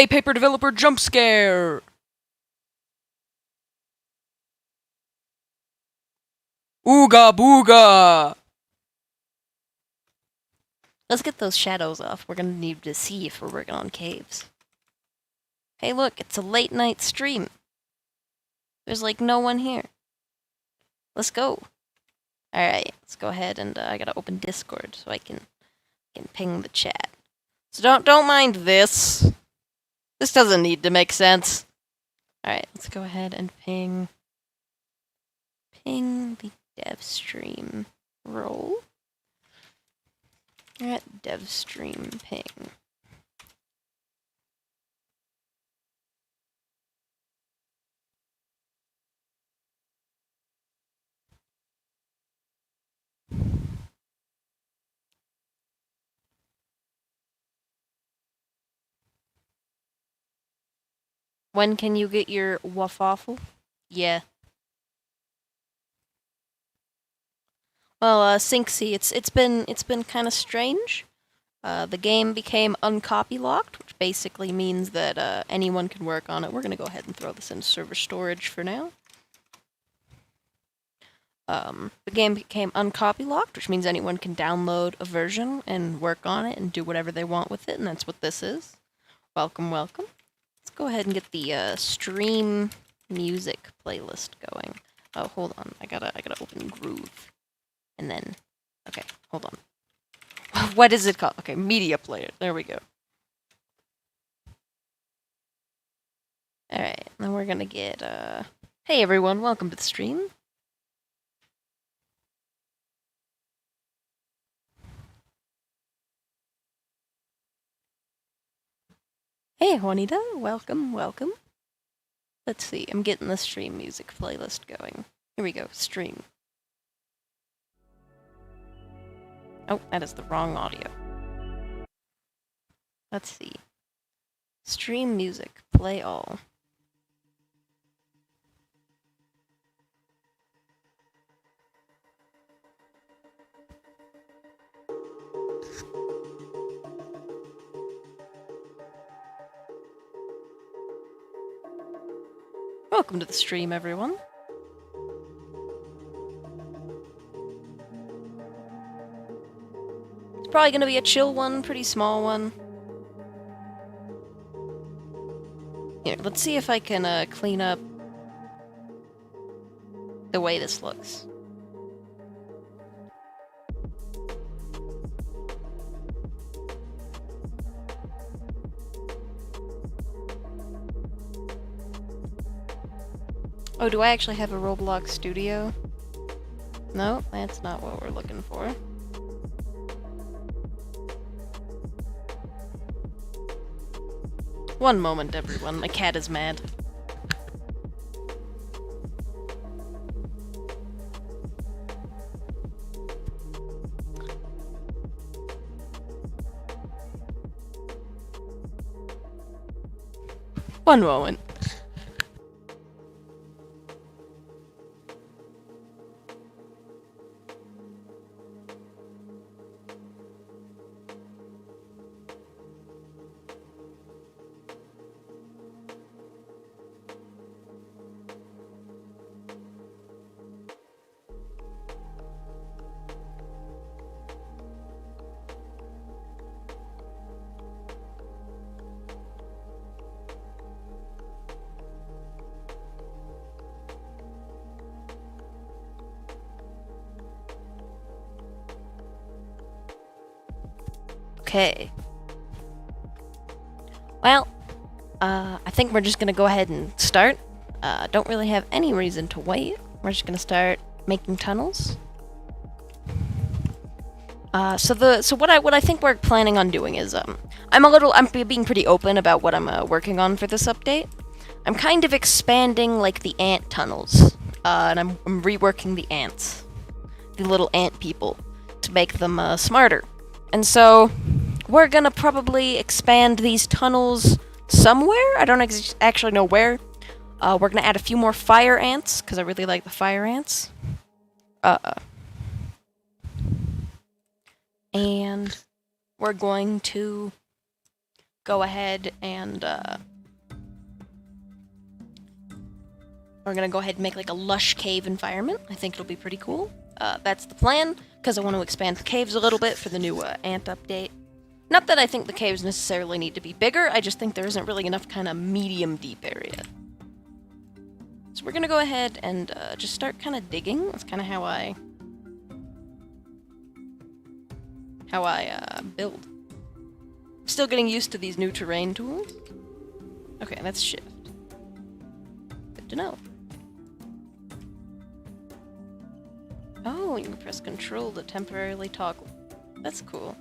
A paper developer jump scare! Ooga booga! Let's get those shadows off. We're gonna need to see if we're working on caves. Hey look, it's a late night stream. There's like no one here. Let's go. Alright, let's go ahead and I gotta open Discord so I can ping the chat. So don't mind this. This doesn't need to make sense. Alright, let's go ahead and ping the dev stream role. We're at dev stream ping. When can you get your waffle? Yeah. Well, Synxy, it's been kind of strange. The game became uncopy locked, which basically means that anyone can work on it. We're gonna go ahead and throw this in server storage for now. The game became uncopy locked, which means anyone can download a version and work on it and do whatever they want with it, and that's what this is. Welcome, welcome. Let's go ahead and get the stream music playlist going. Oh, hold on. I gotta open Groove. And then, okay, hold on. What is it called? Okay, media player. There we go. Alright, then we're gonna get, hey everyone, welcome to the stream. Hey Juanita, welcome, welcome. Let's see, I'm getting the stream music playlist going. Here we go, stream. Oh, that is the wrong audio. Let's see. Stream music, play all. Welcome to the stream, everyone. It's probably gonna be a chill one, pretty small one. Here, let's see if I can clean up the way this looks. Oh, do I actually have a Roblox studio? No, that's not what we're looking for. One moment, everyone. My cat is mad. One moment. Okay. Well, I think we're just gonna go ahead and start. Don't really have any reason to wait. We're just gonna start making tunnels. So what I think we're planning on doing is I'm being pretty open about what I'm working on for this update. I'm kind of expanding like the ant tunnels, and I'm reworking the ants, the little ant people, to make them smarter. And so we're gonna probably expand these tunnels somewhere. I don't actually know where. We're gonna add a few more fire ants because I really like the fire ants. And we're going to go ahead and, we're gonna go ahead and make like a lush cave environment. I think it'll be pretty cool. That's the plan, because I want to expand the caves a little bit for the new ant update. Not that I think the caves necessarily need to be bigger, I just think there isn't really enough kind of medium deep area. So we're gonna go ahead and just start kind of digging. That's kind of how I build. Still getting used to these new terrain tools. Okay, that's shift. Good to know. Oh, you can press control to temporarily toggle. That's cool.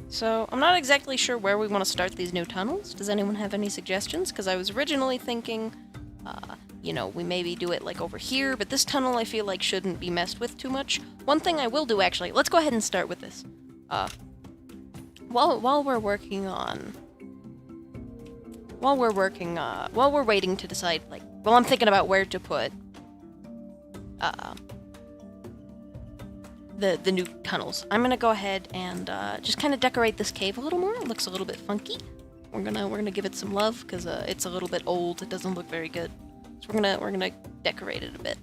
So, I'm not exactly sure where we want to start these new tunnels. Does anyone have any suggestions? Because I was originally thinking, you know, we maybe do it like over here, but this tunnel I feel like shouldn't be messed with too much. One thing I will do actually, let's go ahead and start with this. While we're waiting to decide, like, I'm thinking about where to put the new tunnels. I'm gonna go ahead and just kind of decorate this cave a little more. It looks a little bit funky. We're gonna give it some love because it's a little bit old. It doesn't look very good. So we're gonna decorate it a bit.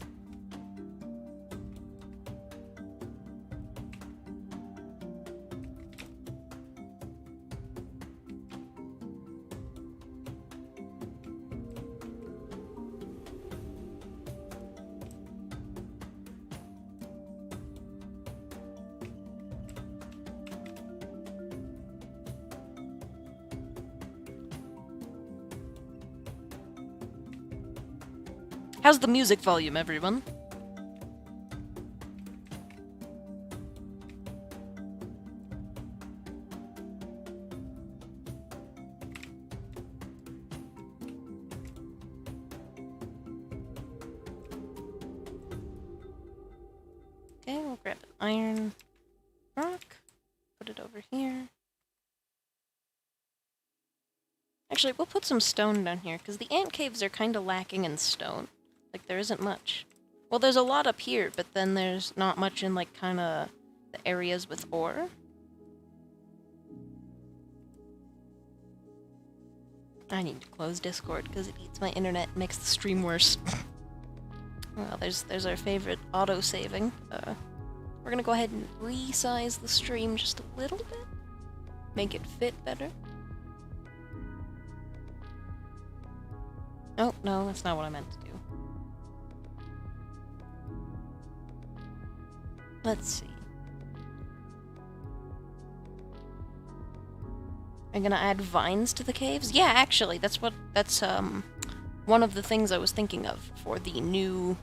How's the music volume, everyone? Okay, we'll grab an iron rock, put it over here. Actually, we'll put some stone down here, because the ant caves are kind of lacking in stone. Like, there isn't much. Well, there's a lot up here, but then there's not much in, like, kind of the areas with ore. I need to close Discord, because it eats my internet and makes the stream worse. Well, there's our favorite auto-saving. We're gonna go ahead and resize the stream just a little bit. Make it fit better. Oh, no, that's not what I meant to do. Let's see. I'm gonna add vines to the caves? Yeah, actually, that's one of the things I was thinking of for the new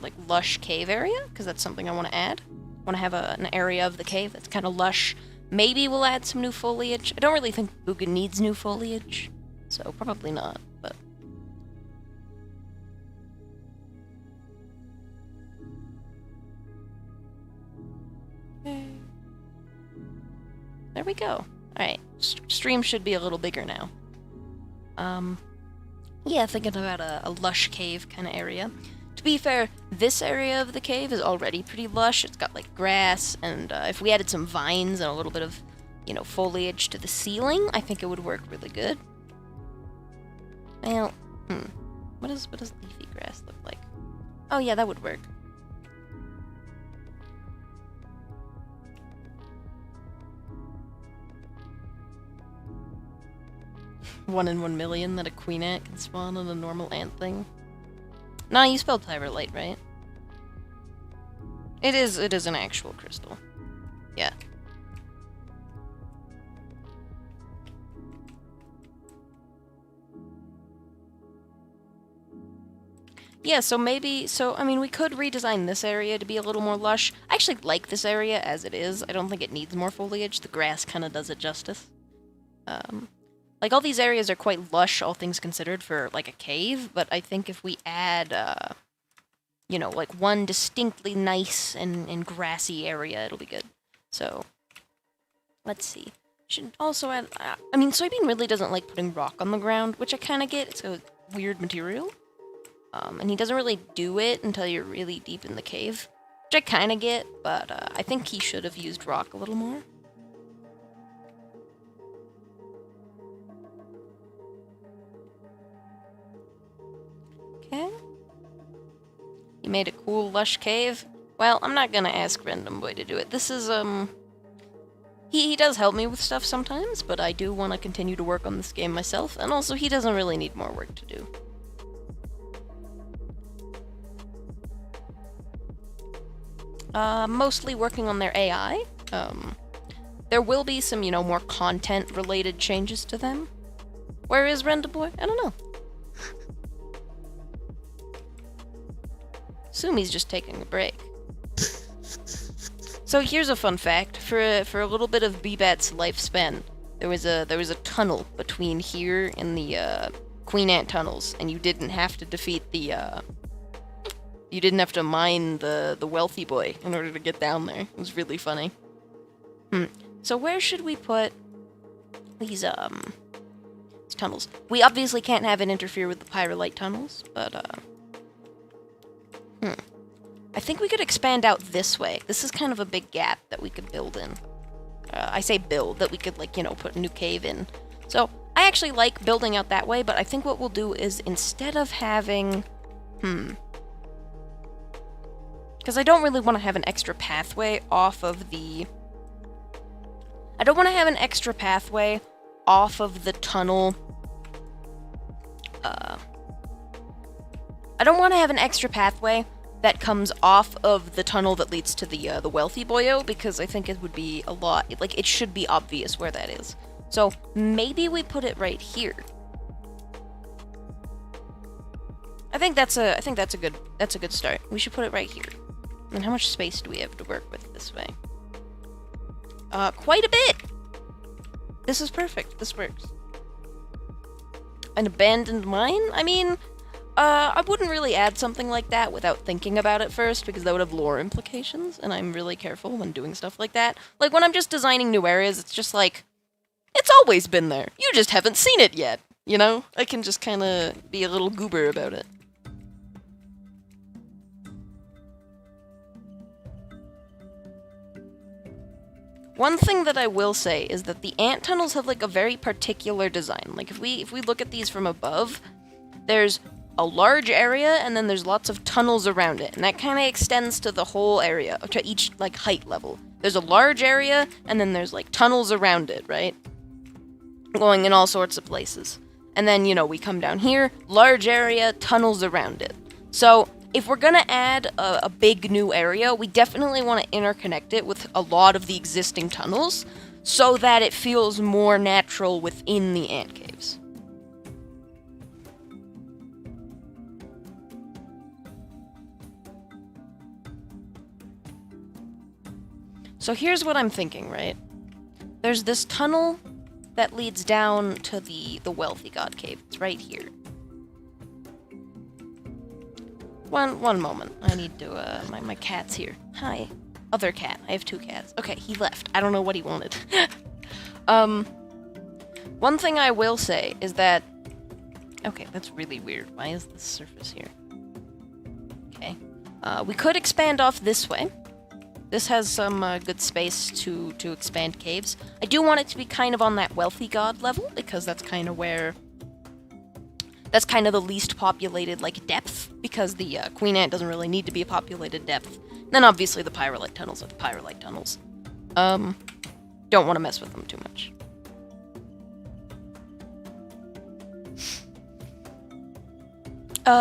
like, lush cave area, because that's something I want to add. I want to have an area of the cave that's kind of lush. Maybe we'll add some new foliage. I don't really think BOOGA needs new foliage, so probably not, but... Okay. There we go. Alright, stream should be a little bigger now. Yeah, thinking about a lush cave kind of area. To be fair, this area of the cave is already pretty lush. It's got, like, grass, and if we added some vines and a little bit of, you know, foliage to the ceiling, I think it would work really good. Well, what does leafy grass look like? Oh yeah, that would work. One in 1 million that a queen ant can spawn on a normal ant thing. Nah, you spelled pyrolite, right? It is an actual crystal. Yeah. Yeah, so maybe, I mean, we could redesign this area to be a little more lush. I actually like this area as it is. I don't think it needs more foliage. The grass kind of does it justice. Like, all these areas are quite lush, all things considered, for, like, a cave, but I think if we add, you know, like, one distinctly nice and grassy area, it'll be good. So, let's see. Should also add, I mean, soybean really doesn't like putting rock on the ground, which I kind of get. It's a weird material. And he doesn't really do it until you're really deep in the cave. which I kind of get, but I think he should have used rock a little more. Okay. He made a cool, lush cave. Well, I'm not gonna ask Random Boy to do it. This is, He does help me with stuff sometimes, but I do want to continue to work on this game myself, and also he doesn't really need more work to do. Mostly working on their AI. There will be some, you know, more content-related changes to them. Where is Random Boy? I don't know. Assume he's just taking a break. So here's a fun fact: for a little bit of BBAT's lifespan, there was a tunnel between here and the Queen Ant tunnels, and you didn't have to defeat the you didn't have to mine the wealthy boy in order to get down there. It was really funny. So where should we put these tunnels? We obviously can't have it interfere with the pyrolite tunnels, but I think we could expand out this way. This is kind of a big gap that we could build in. I say build, that we could, like, you know, put a new cave in. So, I actually like building out that way, but I think what we'll do is, instead of having... Because I don't really want to have an extra pathway off of the... I don't want to have an extra pathway off of the tunnel... I don't want to have an extra pathway that comes off of the tunnel that leads to the wealthy boyo, because I think it would be a lot, like, it should be obvious where that is. So, maybe we put it right here. I think that's a good start. We should put it right here. And how much space do we have to work with this way? Quite a bit! This is perfect. This works. An abandoned mine? I mean... I wouldn't really add something like that without thinking about it first, because that would have lore implications, and I'm really careful when doing stuff like that. Like, when I'm just designing new areas, it's just like, it's always been there. You just haven't seen it yet, you know? I can just kind of be a little goober about it. One thing that I will say is that the ant tunnels have, like, a very particular design. Like, if we look at these from above, there's a large area, and then there's lots of tunnels around it, and that kind of extends to the whole area, to each, like, height level. There's a large area, and then there's, like, tunnels around it, right? Going in all sorts of places. And then, you know, we come down here, large area, tunnels around it. So, if we're gonna add a big new area, we definitely want to interconnect it with a lot of the existing tunnels, so that it feels more natural within the ant caves. So here's what I'm thinking, right? There's this tunnel that leads down to the wealthy god cave. It's right here. One moment. I need to, my cat's here. Hi. Other cat. I have two cats. Okay, he left. I don't know what he wanted. One thing I will say is that... Okay, that's really weird. Why is this surface here? Okay. We could expand off this way. This has some good space to expand caves. I do want it to be kind of on that wealthy god level, because that's kind of where... That's kind of the least populated, like, depth, because the Queen Ant doesn't really need to be a populated depth. And then obviously the pyrolite tunnels are the pyrolite tunnels. Don't want to mess with them too much.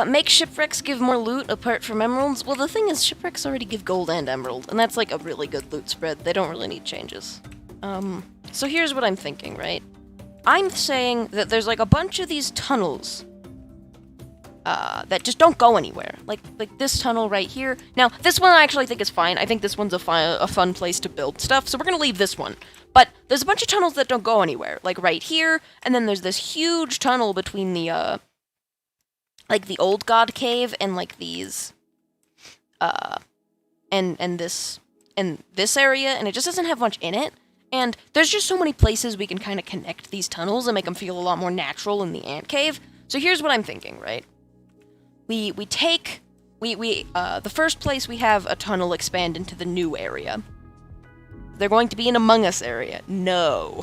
Make shipwrecks give more loot apart from emeralds? Well, the thing is, shipwrecks already give gold and emerald, and that's like a really good loot spread. They don't really need changes. So here's what I'm thinking, right? I'm saying that there's like a bunch of these tunnels that just don't go anywhere. Like this tunnel right here. Now, this one I actually think is fine. I think this one's a fun place to build stuff, so we're gonna leave this one. But there's a bunch of tunnels that don't go anywhere, like right here, and then there's this huge tunnel between the, like the old god cave and like these, and this area, and it just doesn't have much in it. And there's just so many places we can kind of connect these tunnels and make them feel a lot more natural in the ant cave. So here's what I'm thinking, right? We take The first place we have a tunnel expand into the new area. They're going to be an Among Us area. No.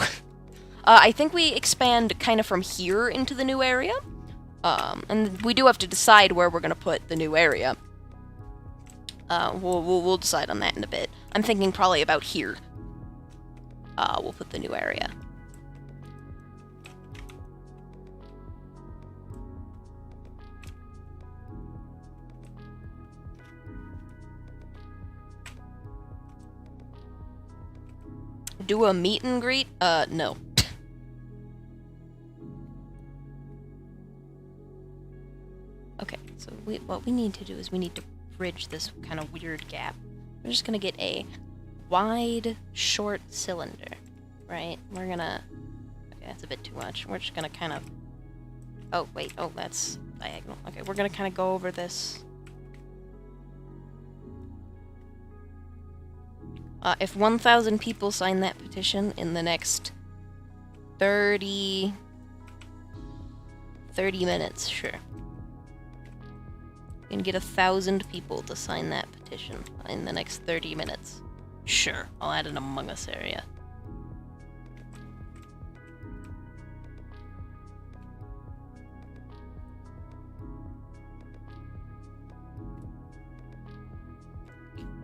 I think we expand kind of from here into the new area. And we do have to decide where we're going to put the new area. We'll decide on that in a bit. I'm thinking probably about here. We'll put the new area. Do a meet and greet? No. Okay, so what we need to do is we need to bridge this kind of weird gap. We're just gonna get a wide, short cylinder, right? We're gonna... Okay, that's a bit too much. We're just gonna kind of... Oh, wait. Oh, that's diagonal. Okay, we're gonna kind of go over this. If 1,000 people sign that petition in the next 30 minutes, sure. You can get 1,000 people to sign that petition in the next 30 minutes. Sure, I'll add an Among Us area.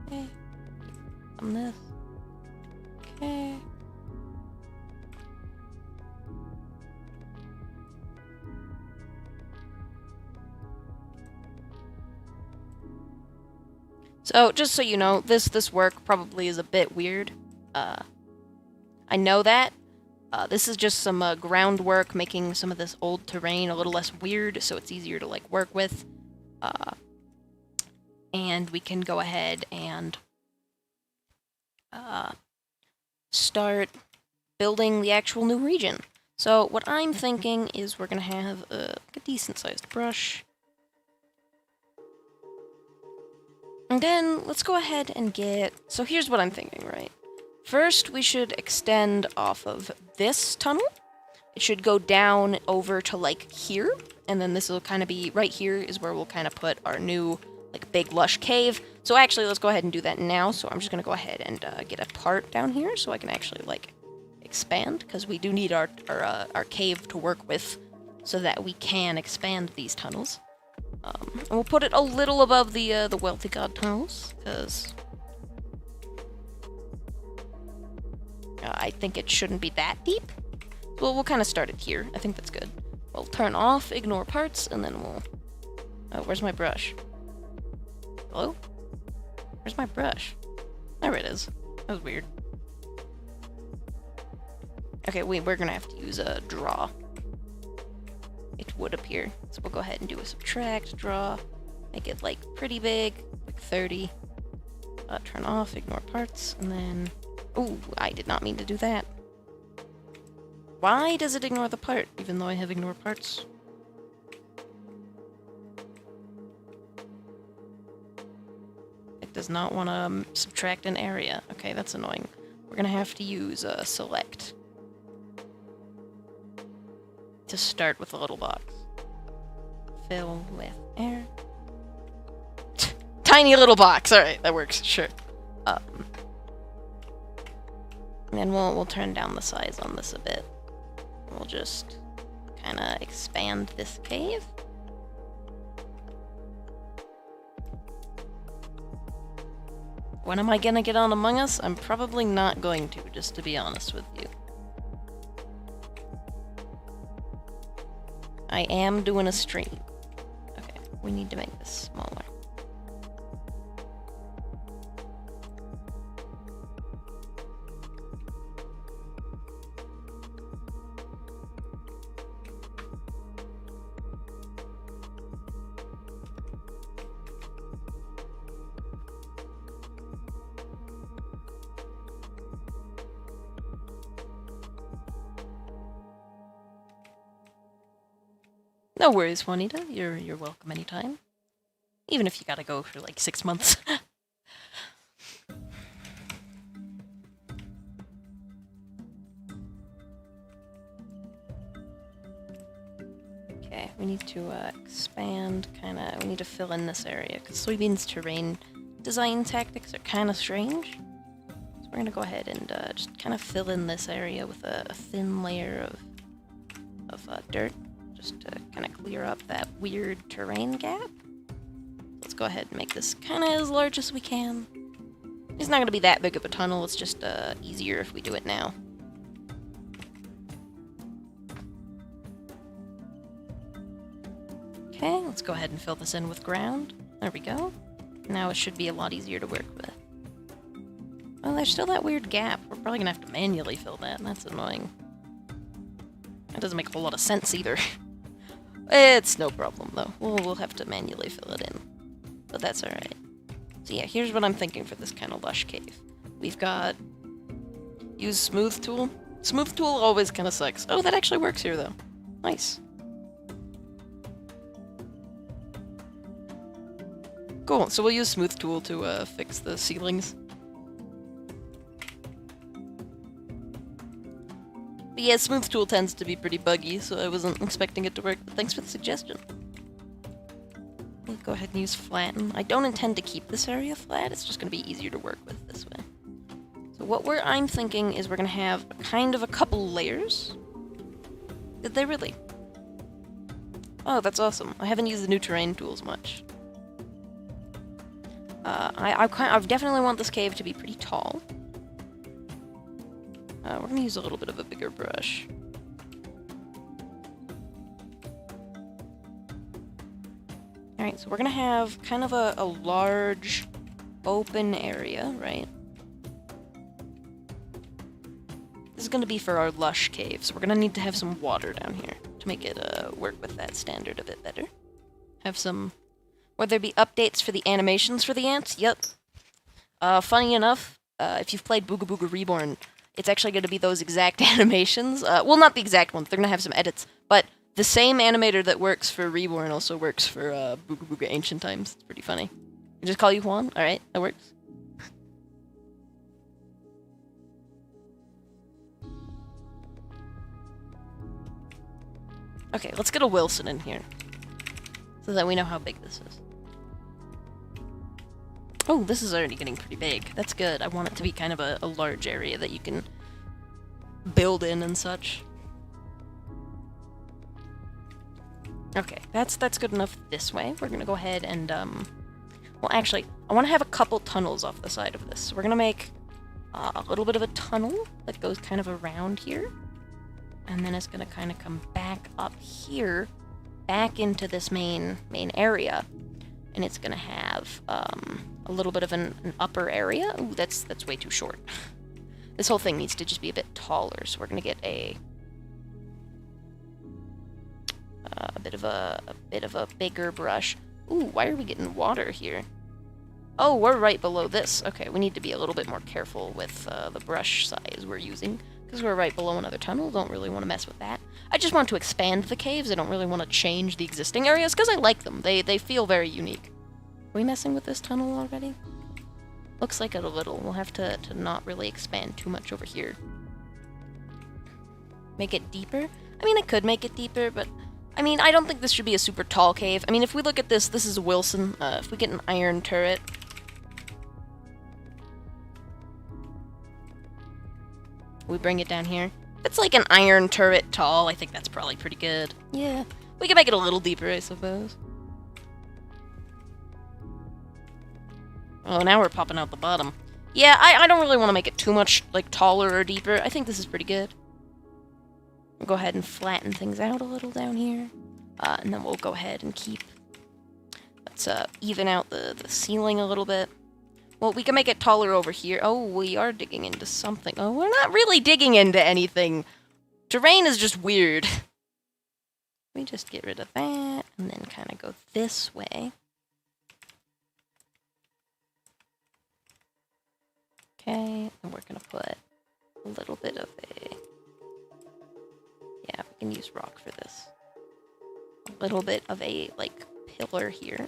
Okay. On this. Okay. So, just so you know, this work probably is a bit weird. I know that. This is just some groundwork, making some of this old terrain a little less weird, so it's easier to, like, work with. And we can go ahead and start building the actual new region. So, what I'm thinking is we're gonna have a decent-sized brush. And then, let's go ahead and get... So here's what I'm thinking, right? First, we should extend off of this tunnel. It should go down over to, like, here. And then this will kind of be... Right here is where we'll kind of put our new, like, big, lush cave. So actually, let's go ahead and do that now. So I'm just going to go ahead and get a part down here so I can actually, like, expand. Because we do need our cave to work with so that we can expand these tunnels. And we'll put it a little above the Wealthy God tunnels, because I think it shouldn't be that deep. So we'll kind of start it here. I think that's good. We'll turn off, ignore parts, and then we'll... Oh, where's my brush? Hello? Where's my brush? There it is. That was weird. Okay, we're gonna have to use a draw. It would appear. So we'll go ahead and do a subtract, draw, make it, like, pretty big, like 30. Turn off, ignore parts, and then... Ooh, I did not mean to do that. Why does it ignore the part, even though I have ignore parts? It does not want to subtract an area. Okay, that's annoying. We're gonna have to use select to start with a little box. Fill with air. Tiny little box. All right, that works. Sure. And then we'll turn down the size on this a bit. We'll just kind of expand this cave. When am I gonna get on Among Us? I'm probably not going to, just to be honest with you. I am doing a stream. Okay, we need to make this smaller. No worries, Juanita. You're welcome anytime. Even if you gotta go for like 6 months. Okay, we need to expand, we need to fill in this area, because soybeans terrain design tactics are kind of strange. So we're going to go ahead and just kind of fill in this area with a thin layer of dirt, just to kind of clear up that weird terrain gap. Let's go ahead and make this kind of as large as we can. It's not going to be that big of a tunnel, it's just easier if we do it now. Okay, let's go ahead and fill this in with ground. There we go. Now it should be a lot easier to work with. Oh, there's still that weird gap. We're probably gonna have to manually fill that, and that's annoying. That doesn't make a whole lot of sense either. It's no problem, though. We'll have to manually fill it in. But that's alright. So yeah, here's what I'm thinking for this kind of lush cave. We've got... use smooth tool. Smooth tool always kind of sucks. Oh, that actually works here, though. Nice. Cool, so we'll use smooth tool to fix the ceilings. But yeah, smooth tool tends to be pretty buggy, so I wasn't expecting it to work, but thanks for the suggestion. We'll go ahead and use flatten. I don't intend to keep this area flat, it's just going to be easier to work with this way. So what I'm thinking is we're going to have kind of a couple layers. Did they really? Oh, that's awesome. I haven't used the new terrain tools much. I definitely want this cave to be pretty tall. We're going to use a little bit of a bigger brush. Alright, so we're going to have kind of a large open area, right? This is going to be for our lush cave, so we're going to need to have some water down here to make it work with that standard a bit better. Have some... Would there be updates for the animations for the ants? Yep. Funny enough, if you've played Booga Booga Reborn, it's actually going to be those exact animations. Well, not the exact ones. They're going to have some edits. But the same animator that works for Reborn also works for Booga Booga Ancient Times. It's pretty funny. I just call you Juan? Alright, that works. Okay, let's get a Wilson in here. So that we know how big this is. Oh, this is already getting pretty big. That's good. I want it to be kind of a large area that you can build in and such. Okay, that's good enough this way. We're gonna go ahead and, well, actually, I want to have a couple tunnels off the side of this. So we're gonna make a little bit of a tunnel that goes kind of around here. And then it's gonna kind of come back up here, back into this main area. And it's gonna have, a little bit of an upper area. Ooh, that's way too short. This whole thing needs to just be a bit taller, so we're gonna get a bit of a bigger brush. Ooh, why are we getting water here? Oh, we're right below this. Okay, we need to be a little bit more careful with the brush size we're using, because we're right below another tunnel. Don't really want to mess with that. I just want to expand the caves. I don't really want to change the existing areas, because I like them. They feel very unique. Are we messing with this tunnel already? Looks like it a little. We'll have to not really expand too much over here. Make it deeper? I mean, I could make it deeper, but... I mean, I don't think this should be a super tall cave. I mean, if we look at this, this is a Wilson. If we get an iron turret... We bring it down here. If it's like an iron turret tall, I think that's probably pretty good. Yeah. We can make it a little deeper, I suppose. Oh, now we're popping out the bottom. Yeah, I don't really want to make it too much, like, taller or deeper. I think this is pretty good. We'll go ahead and flatten things out a little down here. And then we'll go ahead and keep... Let's even out the ceiling a little bit. Well, we can make it taller over here. Oh, we are digging into something. Oh, we're not really digging into anything. Terrain is just weird. We just get rid of that, and then kind of go this way. Okay, and we're gonna put a little bit of a... Yeah, we can use rock for this. A little bit of a, like, pillar here.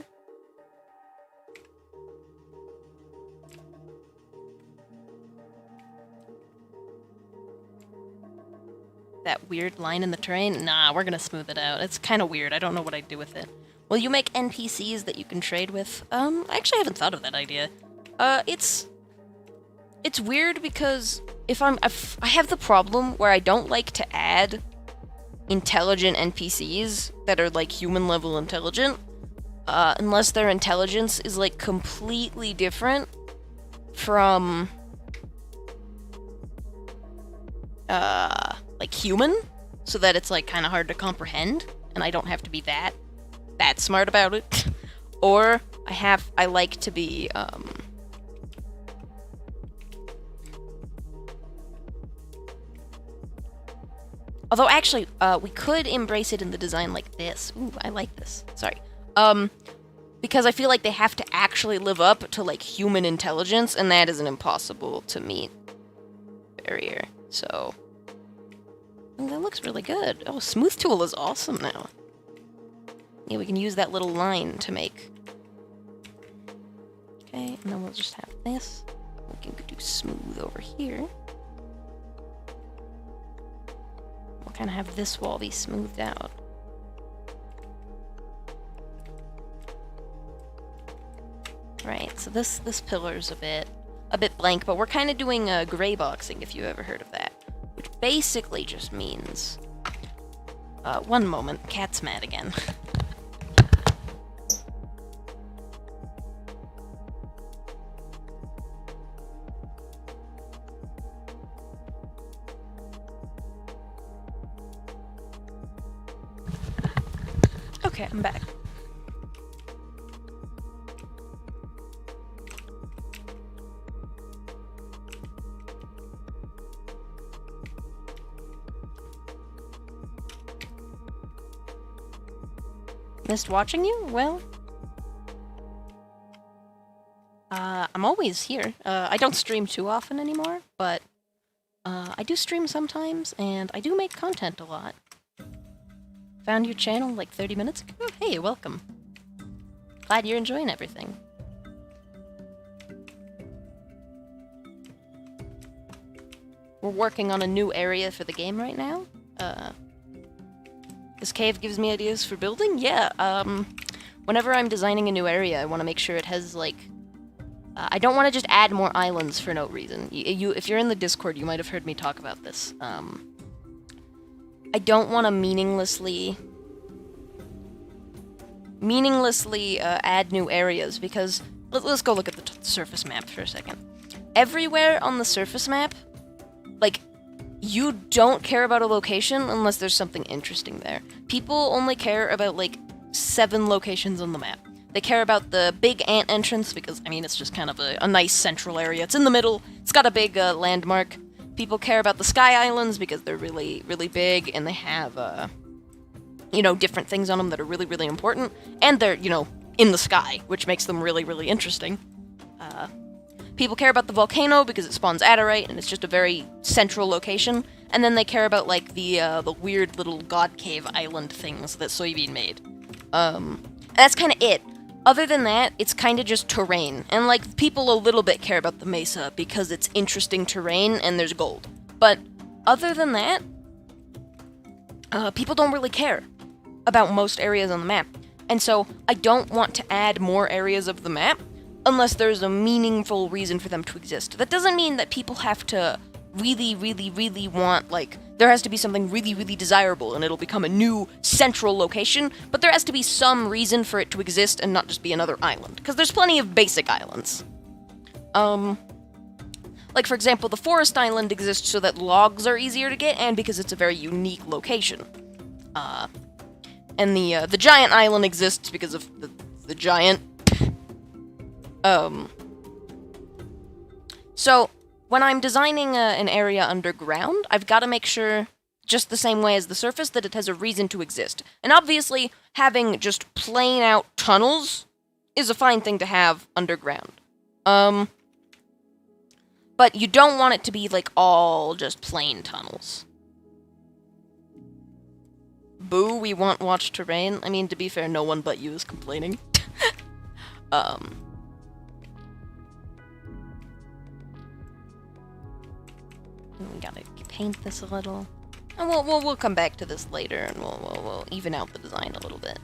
that weird line in the terrain? Nah, we're gonna smooth it out. It's kind of weird. I don't know what I'd do with it. Will you make NPCs that you can trade with? I actually haven't thought of that idea. It's weird because if I have the problem where I don't like to add intelligent NPCs that are like human level intelligent, unless their intelligence is like completely different from like human, so that it's like kind of hard to comprehend, and I don't have to be that smart about it. Or I like to be although actually we could embrace it in the design like this. Ooh, I like this. Sorry. Because I feel like they have to actually live up to like human intelligence, and that is an impossible to meet barrier. So that looks really good. Oh, smooth tool is awesome now. Yeah, we can use that little line to make. Okay, and then we'll just have this. We can do smooth over here. We'll kind of have this wall be smoothed out. Right, so this pillar's a bit blank, but we're kind of doing gray boxing, if you ever heard of that, which basically just means. One moment, cat's mad again. Okay, I'm back. Missed watching you? Well, I'm always here. I don't stream too often anymore, but I do stream sometimes, and I do make content a lot. Found your channel like 30 minutes ago? Oh, hey, welcome. Glad you're enjoying everything. We're working on a new area for the game right now. This cave gives me ideas for building? Yeah, whenever I'm designing a new area, I want to make sure it has, like... I don't want to just add more islands for no reason. If you're in the Discord, you might have heard me talk about this. I don't want to meaninglessly add new areas, because... Let's go look at the surface map for a second. Everywhere on the surface map, like... You don't care about a location unless there's something interesting there. People only care about, like, 7 locations on the map. They care about the big ant entrance because, I mean, it's just kind of a nice central area. It's in the middle. It's got a big landmark. People care about the sky islands because they're really, really big, and they have, you know, different things on them that are really, really important. And they're, you know, in the sky, which makes them really, really interesting. People care about the volcano because it spawns adderite, and it's just a very central location. And then they care about, like, the weird little god cave island things that Soybean made. And that's kind of it. Other than that, it's kind of just terrain. And, like, people a little bit care about the mesa because it's interesting terrain and there's gold. But other than that, people don't really care about most areas on the map. And so I don't want to add more areas of the map unless there's a meaningful reason for them to exist. That doesn't mean that people have to really, really, really want, like, there has to be something really, really desirable and it'll become a new central location, but there has to be some reason for it to exist and not just be another island, because there's plenty of basic islands. Like, for example, the forest island exists so that logs are easier to get, and because it's a very unique location. And the giant island exists because of the giant. So, when I'm designing an area underground, I've got to make sure, just the same way as the surface, that it has a reason to exist. And obviously, having just plain out tunnels is a fine thing to have underground. But you don't want it to be, like, all just plain tunnels. Boo, we want watch terrain. I mean, to be fair, no one but you is complaining. We gotta paint this a little. And we'll come back to this later, and we'll even out the design a little bit.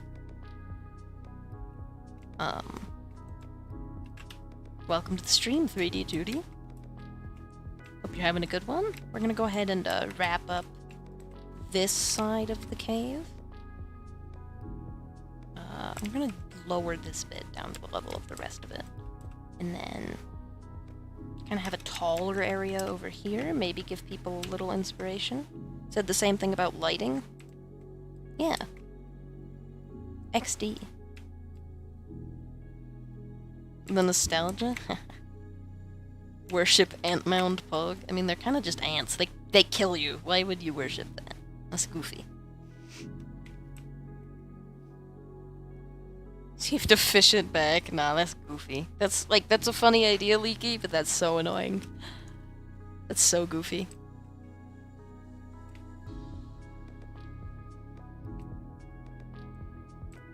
Welcome to the stream, 3D Judy. Hope you're having a good one. We're gonna go ahead and wrap up this side of the cave. I'm gonna lower this bit down to the level of the rest of it. And then kind of have a taller area over here, maybe give people a little inspiration. Said the same thing about lighting. Yeah. XD. The nostalgia? Worship ant mound pug. I mean, they're kind of just ants. They kill you. Why would you worship that? That's goofy. So you have to fish it back? Nah, that's goofy. That's a funny idea, Leaky, but that's so annoying. That's so goofy.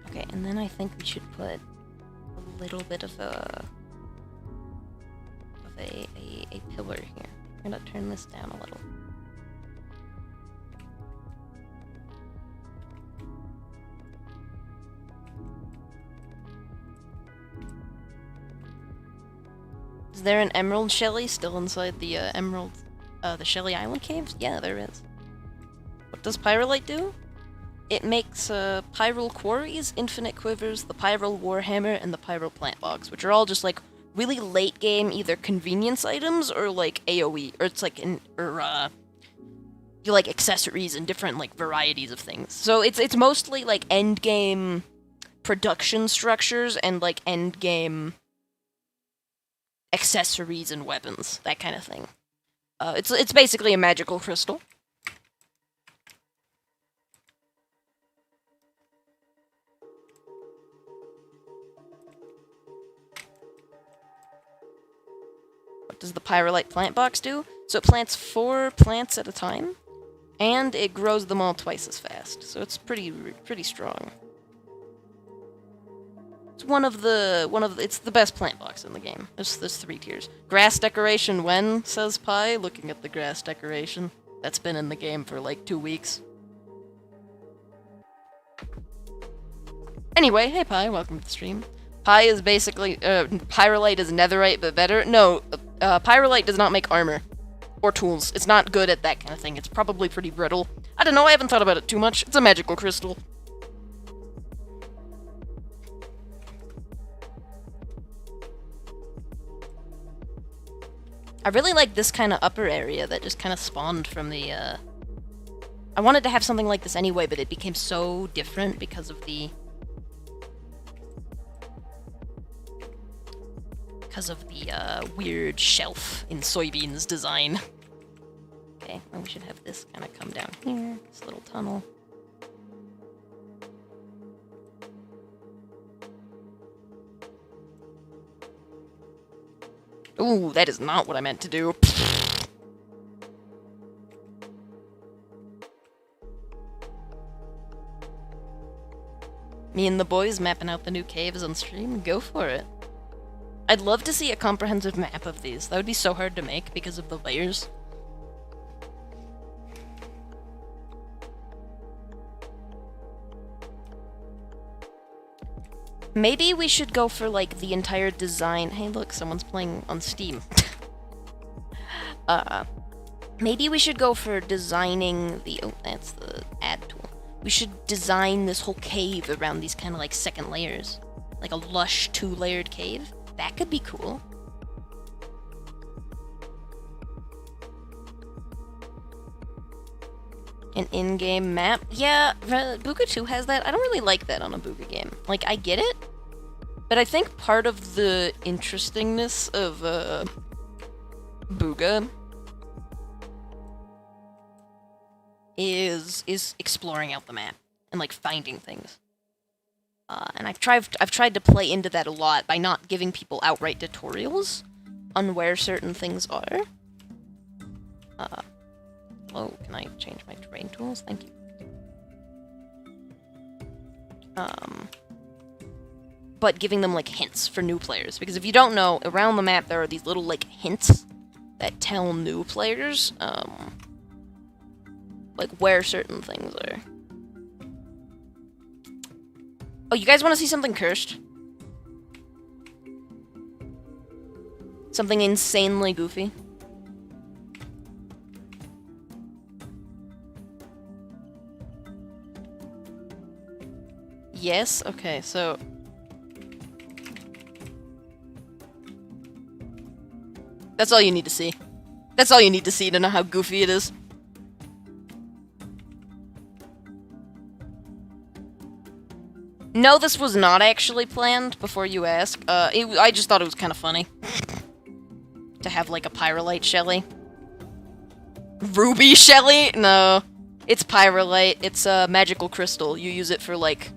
Okay, and then I think we should put a little bit of a pillar here. I'm gonna turn this down a little. Is there an emerald Shelly still inside the the Shelly Island caves? Yeah, there is. What does Pyrolite do? It makes Pyral Quarries, Infinite Quivers, the Pyral Warhammer, and the Pyral Plant Box, which are all just like really late game either convenience items or like AoE, or it's like you like accessories and different like varieties of things. So it's mostly like end game production structures and like end game accessories and weapons, that kind of thing. It's basically a magical crystal. What does the Pyrolite plant box do? So it plants 4 plants at a time, and it grows them all twice as fast. So it's pretty strong. It's it's the best plant box in the game. There's 3 tiers. Grass decoration when, says Pi, looking at the grass decoration. That's been in the game for like 2 weeks. Anyway, hey Pi, welcome to the stream. Pi is basically, Pyrolite is netherite but better. No, Pyrolite does not make armor. Or tools. It's not good at that kind of thing. It's probably pretty brittle. I don't know, I haven't thought about it too much. It's a magical crystal. I really like this kind of upper area that just kind of spawned from the, I wanted to have something like this anyway, but it became so different because of the weird shelf in Soybean's design. Okay, well, we should have this kind of come down here, this little tunnel. Ooh, that is not what I meant to do. Me and the boys mapping out the new caves on stream? Go for it. I'd love to see a comprehensive map of these. That would be so hard to make because of the layers. Maybe we should go for, like, the entire design. Hey, look, someone's playing on Steam. Maybe we should go for designing the... Oh, that's the add tool. We should design this whole cave around these kind of, like, second layers. Like a lush 2-layered cave. That could be cool. An in-game map? Yeah, BOOGA 2 has that. I don't really like that on a BOOGA game. Like, I get it, but I think part of the interestingness of BOOGA is exploring out the map and like finding things. And I've tried to play into that a lot by not giving people outright tutorials on where certain things are. Hello, can I change my terrain tools? Thank you. But giving them like hints for new players, because if you don't know, around the map there are these little like hints that tell new players Like, where certain things are. Oh, you guys want to see something cursed? Something insanely goofy? Yes? Okay, so... That's all you need to see. That's all you need to see to know how goofy it is. No, this was not actually planned, before you ask. I just thought it was kind of funny. To have, like, a Pyrolite Shelly. Ruby Shelly? No. It's Pyrolite. It's a magical crystal. You use it for, like...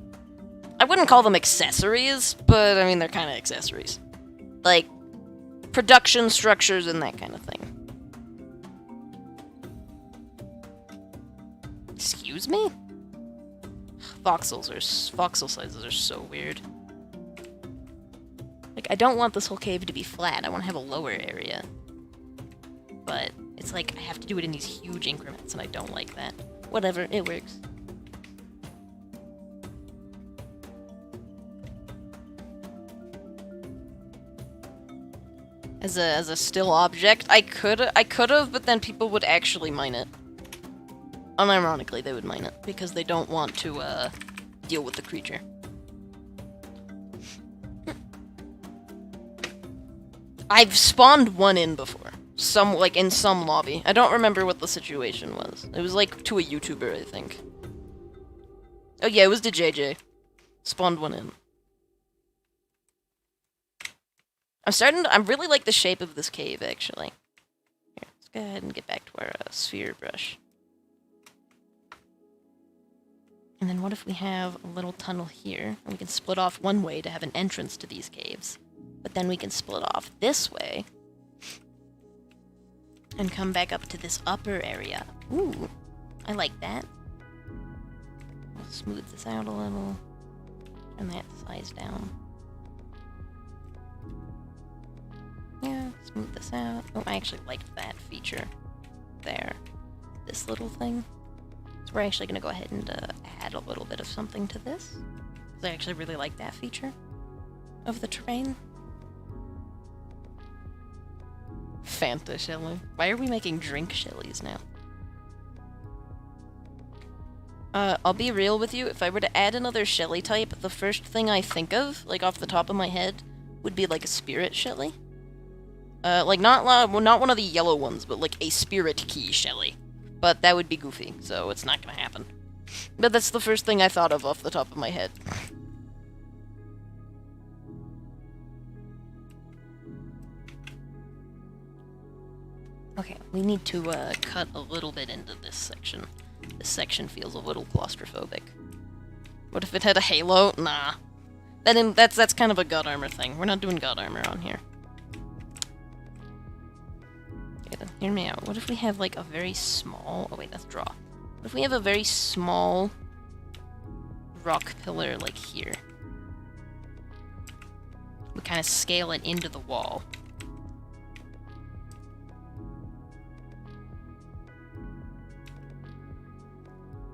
I wouldn't call them accessories, but, I mean, they're kind of accessories. Like, production structures and that kind of thing. Excuse me? Voxel sizes are so weird. Like, I don't want this whole cave to be flat. I want to have a lower area. But it's like, I have to do it in these huge increments, and I don't like that. Whatever, it works. As a still object, I could have, but then people would actually mine it. Unironically, they would mine it, because they don't want to, deal with the creature. I've spawned one in before. In some lobby. I don't remember what the situation was. It was, like, to a YouTuber, I think. Oh yeah, it was to JJ. Spawned one in. I really like the shape of this cave, actually. Here, let's go ahead and get back to our, sphere brush. And then what if we have a little tunnel here, and we can split off one way to have an entrance to these caves. But then we can split off this way, and come back up to this upper area. Ooh, I like that. We'll smooth this out a little, and that size down. Yeah, smooth this out. Oh, I actually liked that feature there. This little thing. So we're actually going to go ahead and add a little bit of something to this. Because I actually really like that feature of the terrain. Fanta Shelly. Why are we making drink Shellys now? I'll be real with you. If I were to add another Shelly type, the first thing I think of, like off the top of my head, would be like a Spirit Shelly. Like not one of the yellow ones, but like a Spirit Key Shelly. But that would be goofy, so it's not gonna happen. But that's the first thing I thought of off the top of my head. Okay, we need to cut a little bit into this section. This section feels a little claustrophobic. What if it had a halo? Nah. That's kind of a god armor thing. We're not doing god armor on here. Okay, then hear me out. What if we have like a very small... Oh wait, that's draw. What if we have a very small rock pillar like here? We kind of scale it into the wall.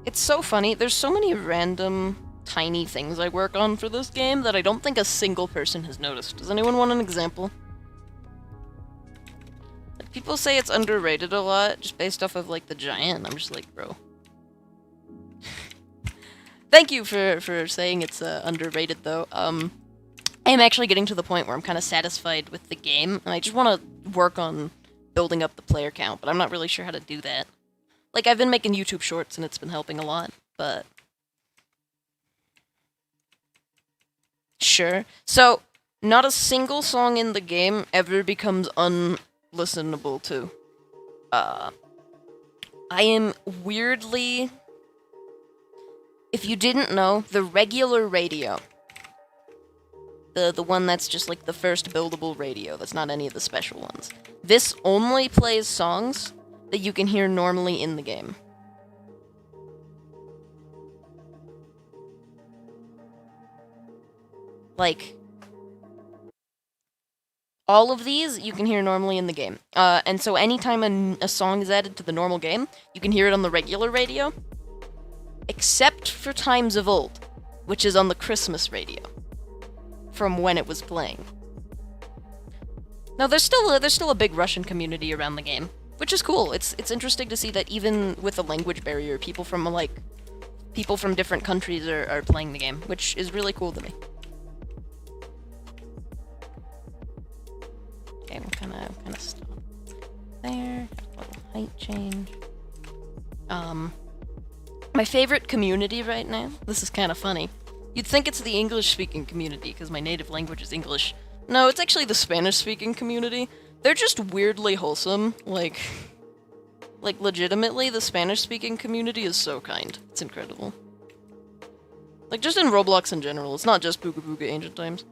It's so funny. There's so many random tiny things I work on for this game that I don't think a single person has noticed. Does anyone want an example? Like, people say it's underrated a lot just based off of like the giant. I'm just like, bro. Thank you for saying it's underrated though. I am actually getting to the point where I'm kind of satisfied with the game, and I just want to work on building up the player count, but I'm not really sure how to do that. Like, I've been making YouTube shorts, and it's been helping a lot, but... Sure. So, not a single song in the game ever becomes unlistenable to. I am weirdly... If you didn't know, the regular radio... The one that's just, like, the first buildable radio, that's not any of the special ones. This only plays songs that you can hear normally in the game. Like, All of these you can hear normally in the game. And so anytime a song is added to the normal game, you can hear it on the regular radio, except for Times of Old, which is on the Christmas radio, from when it was playing. Now, there's still a big Russian community around the game, which is cool. It's interesting to see that even with a language barrier, people from different countries are playing the game, which is really cool to me. Okay, we'll kind of stop there. A little height change. My favorite community right now. This is kind of funny. You'd think it's the English-speaking community because my native language is English. No, it's actually the Spanish-speaking community. They're just weirdly wholesome. Like legitimately, the Spanish-speaking community is so kind. It's incredible. Like, just in Roblox in general. It's not just Booga Booga Ancient Times.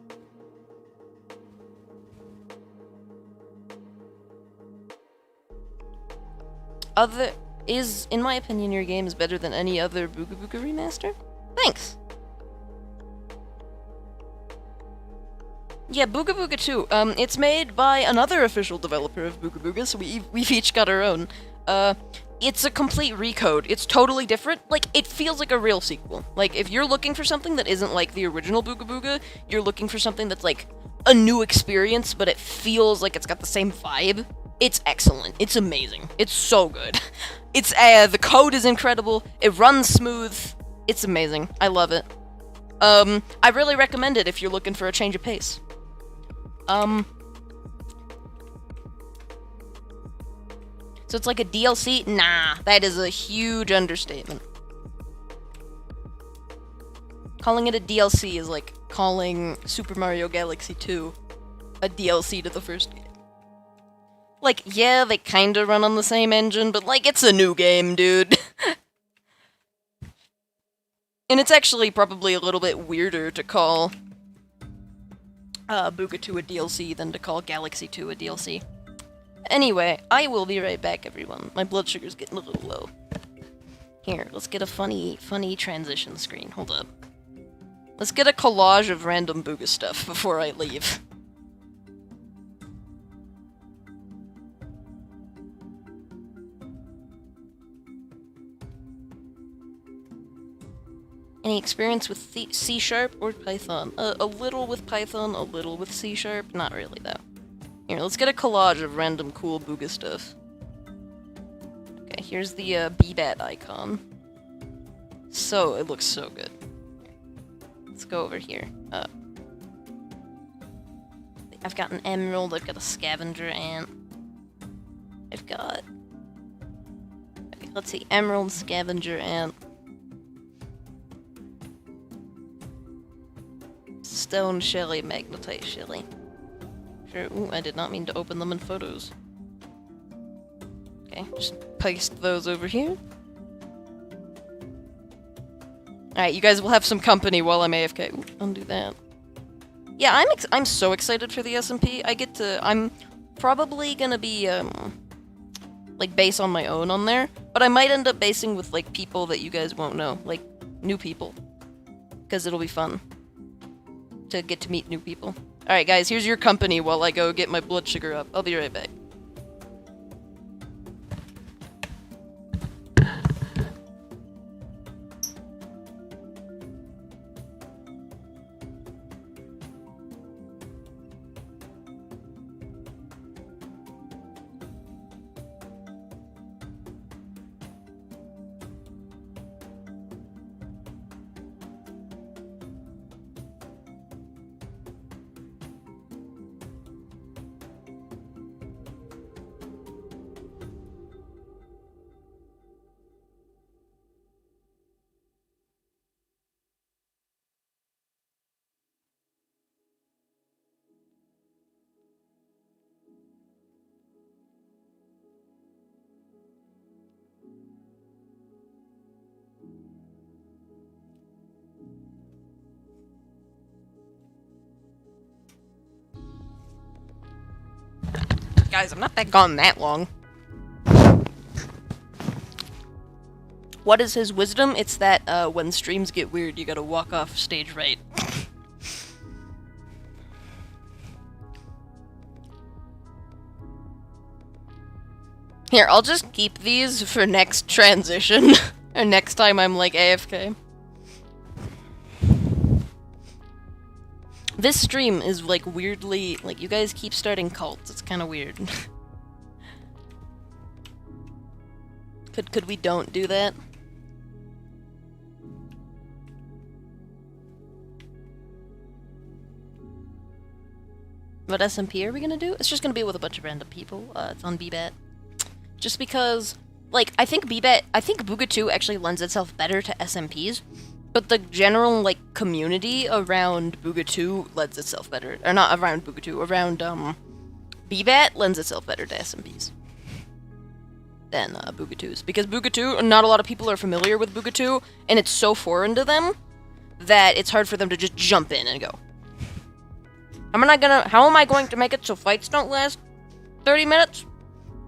In my opinion, your game is better than any other Booga Booga remaster? Thanks! Yeah, Booga Booga 2. It's made by another official developer of Booga Booga, so we've each got our own. It's a complete recode. It's totally different. Like, it feels like a real sequel. Like, if you're looking for something that isn't like the original Booga Booga, you're looking for something that's like a new experience, but it feels like it's got the same vibe. It's excellent. It's amazing. It's so good. It's, the code is incredible. It runs smooth. It's amazing. I love it. I really recommend it if you're looking for a change of pace. So it's like a DLC? Nah, that is a huge understatement. Calling it a DLC is like calling Super Mario Galaxy 2 a DLC to the first game. Like, yeah, they kinda run on the same engine, but like, it's a new game, dude. And it's actually probably a little bit weirder to call Booga 2 a DLC than to call Galaxy 2 a DLC. Anyway, I will be right back, everyone. My blood sugar's getting a little low. Here, let's get a funny transition screen. Hold up. Let's get a collage of random Booga stuff before I leave. Any experience with C# or Python? A little with Python, a little with C#. Not really, though. Here, let's get a collage of random cool Booga stuff. Okay, here's the BBAT icon. So, it looks so good. Let's go over here. I've got an emerald, I've got a scavenger ant. I've got... Okay, let's see, emerald, scavenger ant. Stone shelly, magnetite shelly. Sure. Ooh, I did not mean to open them in photos. Okay, just paste those over here. Alright, you guys will have some company while I'm AFK. Ooh, undo that. Yeah, I'm so excited for the SMP. I'm probably gonna be, like, base on my own on there. But I might end up basing with, like, people that you guys won't know. Like, new people. Because it'll be fun to get to meet new people. Alright guys, here's your company while I go get my blood sugar up. I'll be right back. Guys, I'm not gone that long. What is his wisdom? It's that, when streams get weird, you gotta walk off stage right. Here, I'll just keep these for next transition. Or next time I'm, like, AFK. This stream is, like, weirdly... Like, you guys keep starting cults. It's kind of weird. Could we don't do that? What SMP are we gonna do? It's just gonna be with a bunch of random people. It's on BBAT. Just because, like, I think BOOGA 2 actually lends itself better to SMPs, but the general, like, community around BOOGA 2 lends itself better, or not around BOOGA 2, around, BBAT lends itself better to SMPs than, BOOGA 2s. Because BOOGA 2, not a lot of people are familiar with BOOGA 2, and it's so foreign to them that it's hard for them to just jump in and go. How am I going to make it so fights don't last 30 minutes?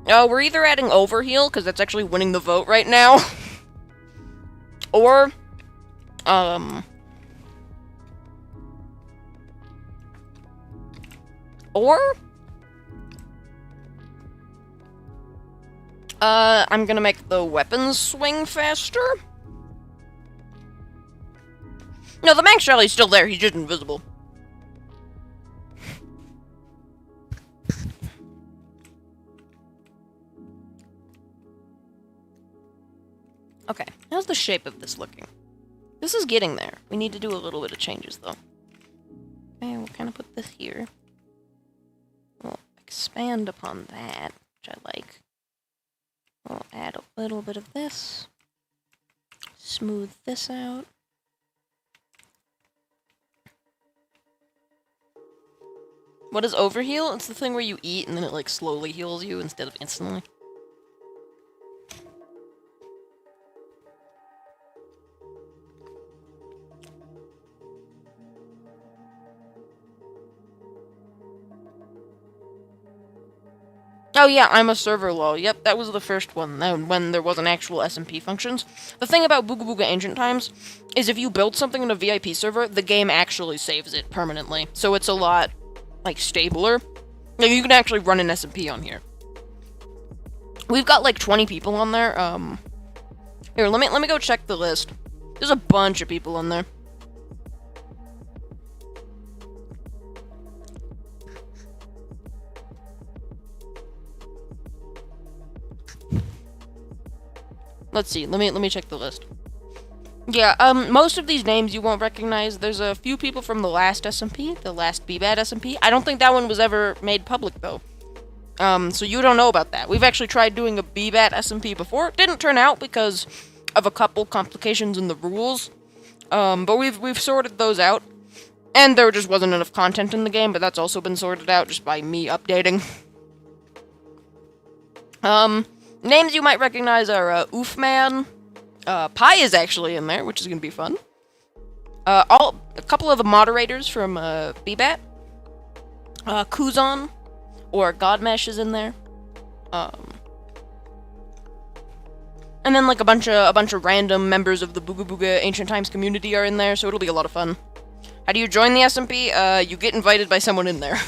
We're either adding Overheal, because that's actually winning the vote right now. Or, I'm gonna make the weapons swing faster. No, the Manx Rally's still there, he's just invisible. Okay, how's the shape of this looking? This is getting there. We need to do a little bit of changes, though. Okay, we'll kind of put this here. We'll expand upon that, which I like. We'll add a little bit of this. Smooth this out. What is Overheal? It's the thing where you eat and then it, like, slowly heals you instead of instantly. Oh yeah, I'm a server lol. Yep, that was the first one, when there wasn't actual SMP functions. The thing about Booga Booga Ancient Times is if you build something in a VIP server, the game actually saves it permanently. So it's a lot, like, stabler. Like, you can actually run an SMP on here. We've got, like, 20 people on there. Here, let me go check the list. There's a bunch of people on there. Let's see, let me check the list. Yeah, most of these names you won't recognize. There's a few people from the last SMP, the last BBAT SMP. I don't think that one was ever made public, though. So you don't know about that. We've actually tried doing a BBAT SMP before. It didn't turn out because of a couple complications in the rules. But we've sorted those out. And there just wasn't enough content in the game, but that's also been sorted out just by me updating. Names you might recognize are, Oofman. Pi is actually in there, which is gonna be fun. A couple of the moderators from, BBAT. Kuzon, or Godmesh is in there. And then, like, a bunch of random members of the Booga Booga Ancient Times community are in there, so it'll be a lot of fun. How do you join the SMP? You get invited by someone in there.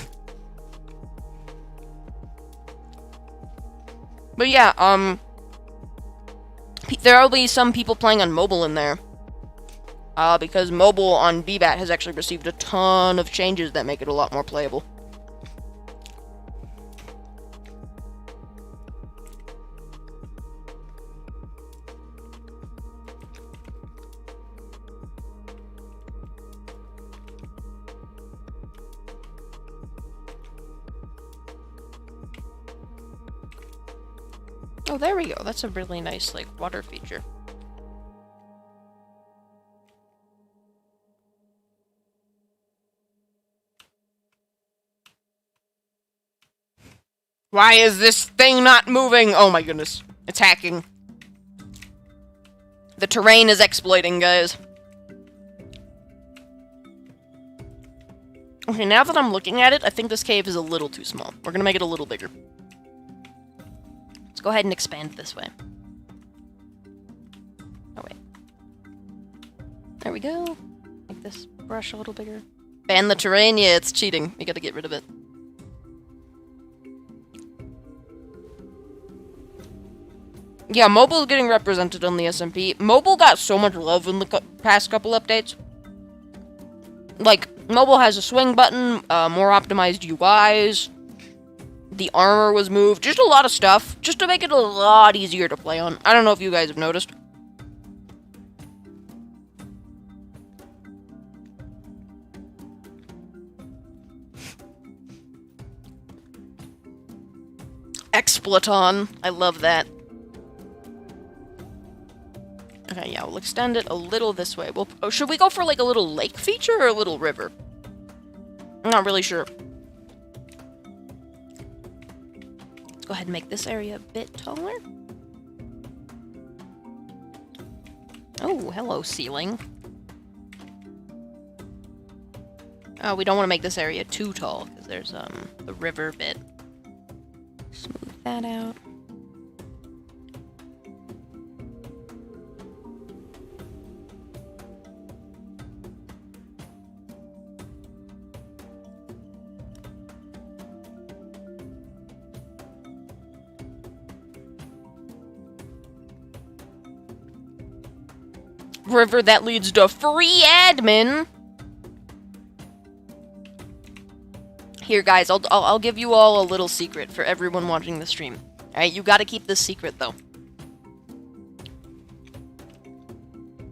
But yeah, there will be some people playing on mobile in there. Because mobile on BBAT has actually received a ton of changes that make it a lot more playable. Oh, there we go. That's a really nice, like, water feature. Why is this thing not moving? Oh my goodness. It's hacking. The terrain is exploiting, guys. Okay, now that I'm looking at it, I think this cave is a little too small. We're gonna make it a little bigger. Let's go ahead and expand this way. Oh, wait. There we go. Make this brush a little bigger. Ban the terrain? Yeah, it's cheating. We gotta get rid of it. Yeah, mobile is getting represented on the SMP. Mobile got so much love in the past couple updates. Like, mobile has a swing button, more optimized UIs, the armor was moved, just a lot of stuff, just to make it a lot easier to play on. I don't know if you guys have noticed. Explaton, I love that. Okay, yeah, we'll extend it a little this way. Should we go for like a little lake feature or a little river? I'm not really sure. Let's go ahead and make this area a bit taller. Oh, hello, ceiling. Oh, we don't want to make this area too tall, because there's, the river bit. Smooth that out. River that leads to free admin. Here, guys, I'll give you all a little secret for everyone watching the stream. All right, you got to keep this secret though.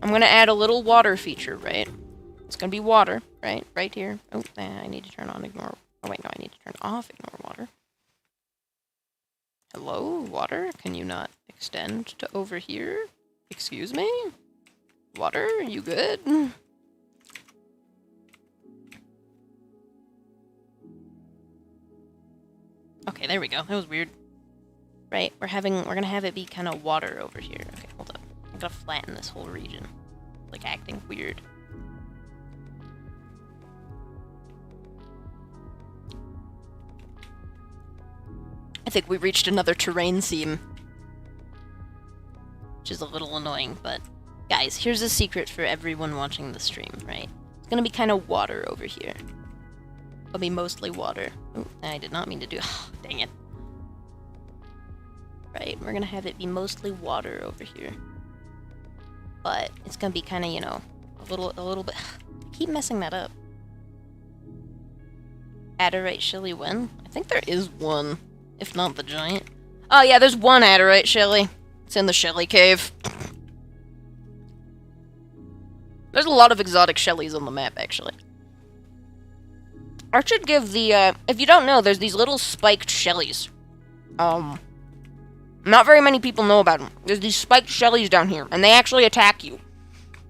I'm gonna add a little water feature, right? It's gonna be water, right? Right here. Oh, I need to turn on ignore. Oh wait, no, I need to turn off ignore water. Hello, water? Can you not extend to over here? Excuse me? Water, are you good? Okay, there we go. That was weird. Right, we're gonna have it be kind of water over here. Okay, hold up. I'm gonna flatten this whole region. Like, acting weird. I think we reached another terrain seam. Which is a little annoying, but... Guys, here's a secret for everyone watching the stream, right? It's gonna be kind of water over here. It'll be mostly water. Ooh, I did not mean to do... Oh, dang it. Right, we're gonna have it be mostly water over here. But it's gonna be kind of, you know, a little bit... I keep messing that up. Adderite Shelly when? I think there is one. If not the giant. Oh yeah, there's one Adderite Shelly. It's in the Shelly Cave. There's a lot of exotic Shellys on the map, actually. I should give the, if you don't know, there's these little spiked Shellys. Not very many people know about them. There's these spiked Shellys down here, and they actually attack you.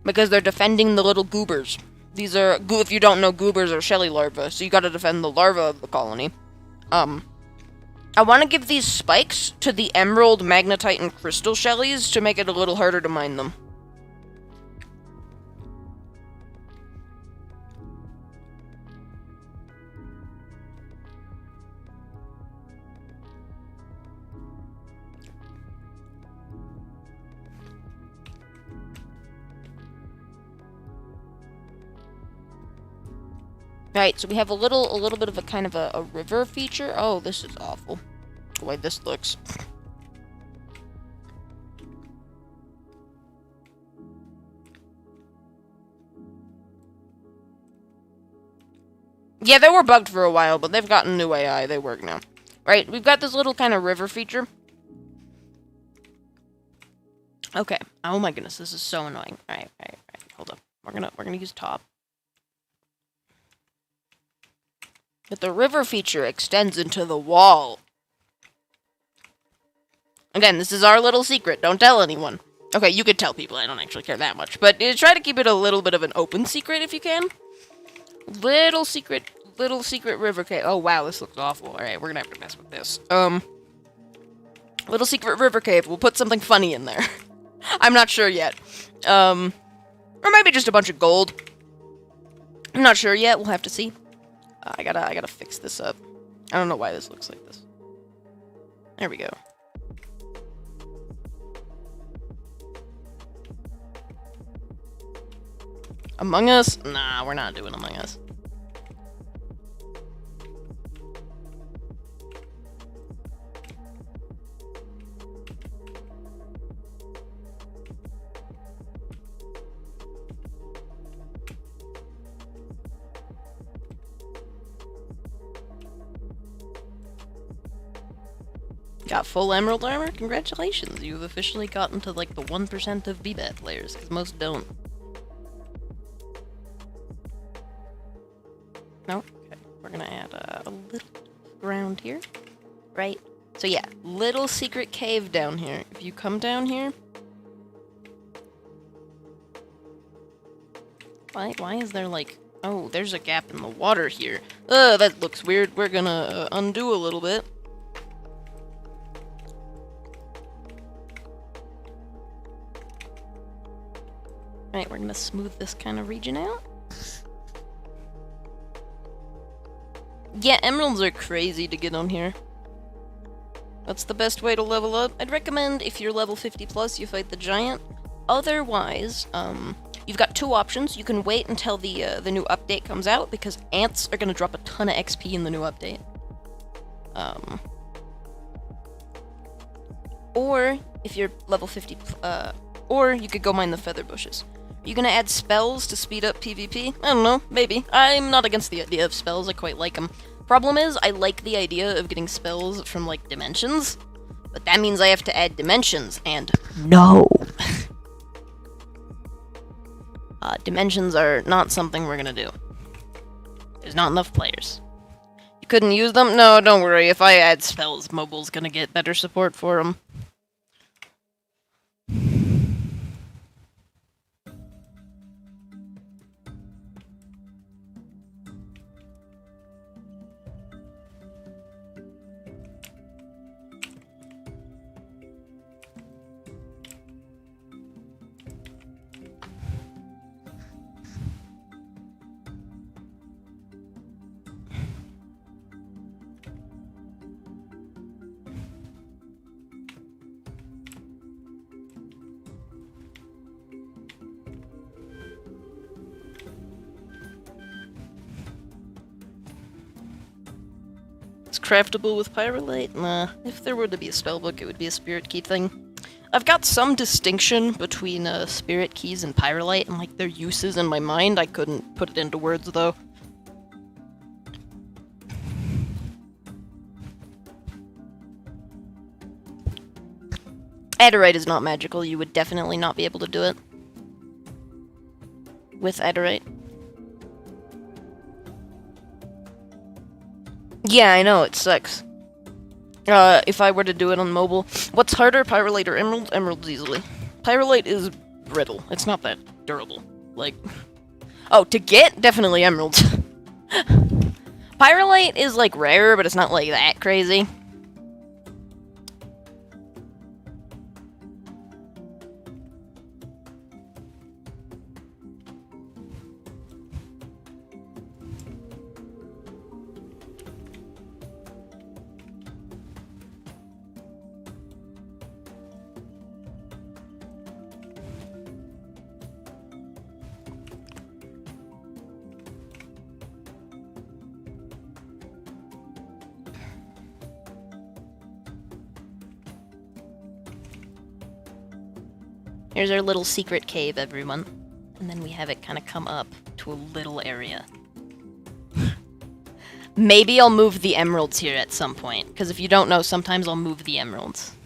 Because they're defending the little goobers. These are, if you don't know, goobers are Shelly larvae, so you gotta defend the larva of the colony. I want to give these spikes to the emerald, magnetite, and crystal Shellys to make it a little harder to mine them. Right, so we have a little bit of a kind of a river feature. Oh, this is awful. The way this looks. Yeah, they were bugged for a while, but they've gotten new AI. They work now. Right, we've got this little kind of river feature. Okay. Oh my goodness, this is so annoying. Alright. Hold up. We're gonna use top. But the river feature extends into the wall. Again, this is our little secret. Don't tell anyone. Okay, you could tell people. I don't actually care that much. But try to keep it a little bit of an open secret if you can. Little secret river cave. Oh, wow, this looks awful. Alright, we're gonna have to mess with this. Little secret river cave. We'll put something funny in there. I'm not sure yet. Or maybe just a bunch of gold. I'm not sure yet. We'll have to see. I gotta fix this up. I don't know why this looks like this. There we go. Among Us? Nah, we're not doing Among Us. got full emerald armor? Congratulations, you've officially gotten to like the 1% of BBAT players, because most don't. No? Okay, we're gonna add a little ground here. Right? So yeah, little secret cave down here. If you come down here... Why is there like... Oh, there's a gap in the water here. That looks weird. We're gonna undo a little bit. Right, we're gonna smooth this kind of region out. Yeah, emeralds are crazy to get on here. That's the best way to level up. I'd recommend if you're level 50 plus, you fight the giant. Otherwise, you've got two options. You can wait until the new update comes out, because ants are gonna drop a ton of XP in the new update. Or if you're level 50, or you could go mine the feather bushes. Are you gonna add spells to speed up PvP? I don't know, maybe. I'm not against the idea of spells, I quite like them. Problem is, I like the idea of getting spells from, like, dimensions, but that means I have to add dimensions, and no! Dimensions are not something we're gonna do. There's not enough players. You couldn't use them? No, don't worry, if I add spells, mobile's gonna get better support for them. Craftable with pyrolite? Nah. If there were to be a spellbook, it would be a spirit key thing. I've got some distinction between spirit keys and pyrolite, and like their uses in my mind. I couldn't put it into words though. Adderite is not magical. You would definitely not be able to do it with Adderite. Yeah, I know, it sucks. If I were to do it on mobile. What's harder, pyrolite or emerald? Emeralds easily. Pyrolite is brittle. It's not that durable. Like... Oh, to get? Definitely emeralds. Pyrolite is, like, rare, but it's not, like, that crazy. Here's our little secret cave, everyone. And then we have it kind of come up to a little area. Maybe I'll move the emeralds here at some point, because if you don't know, sometimes I'll move the emeralds.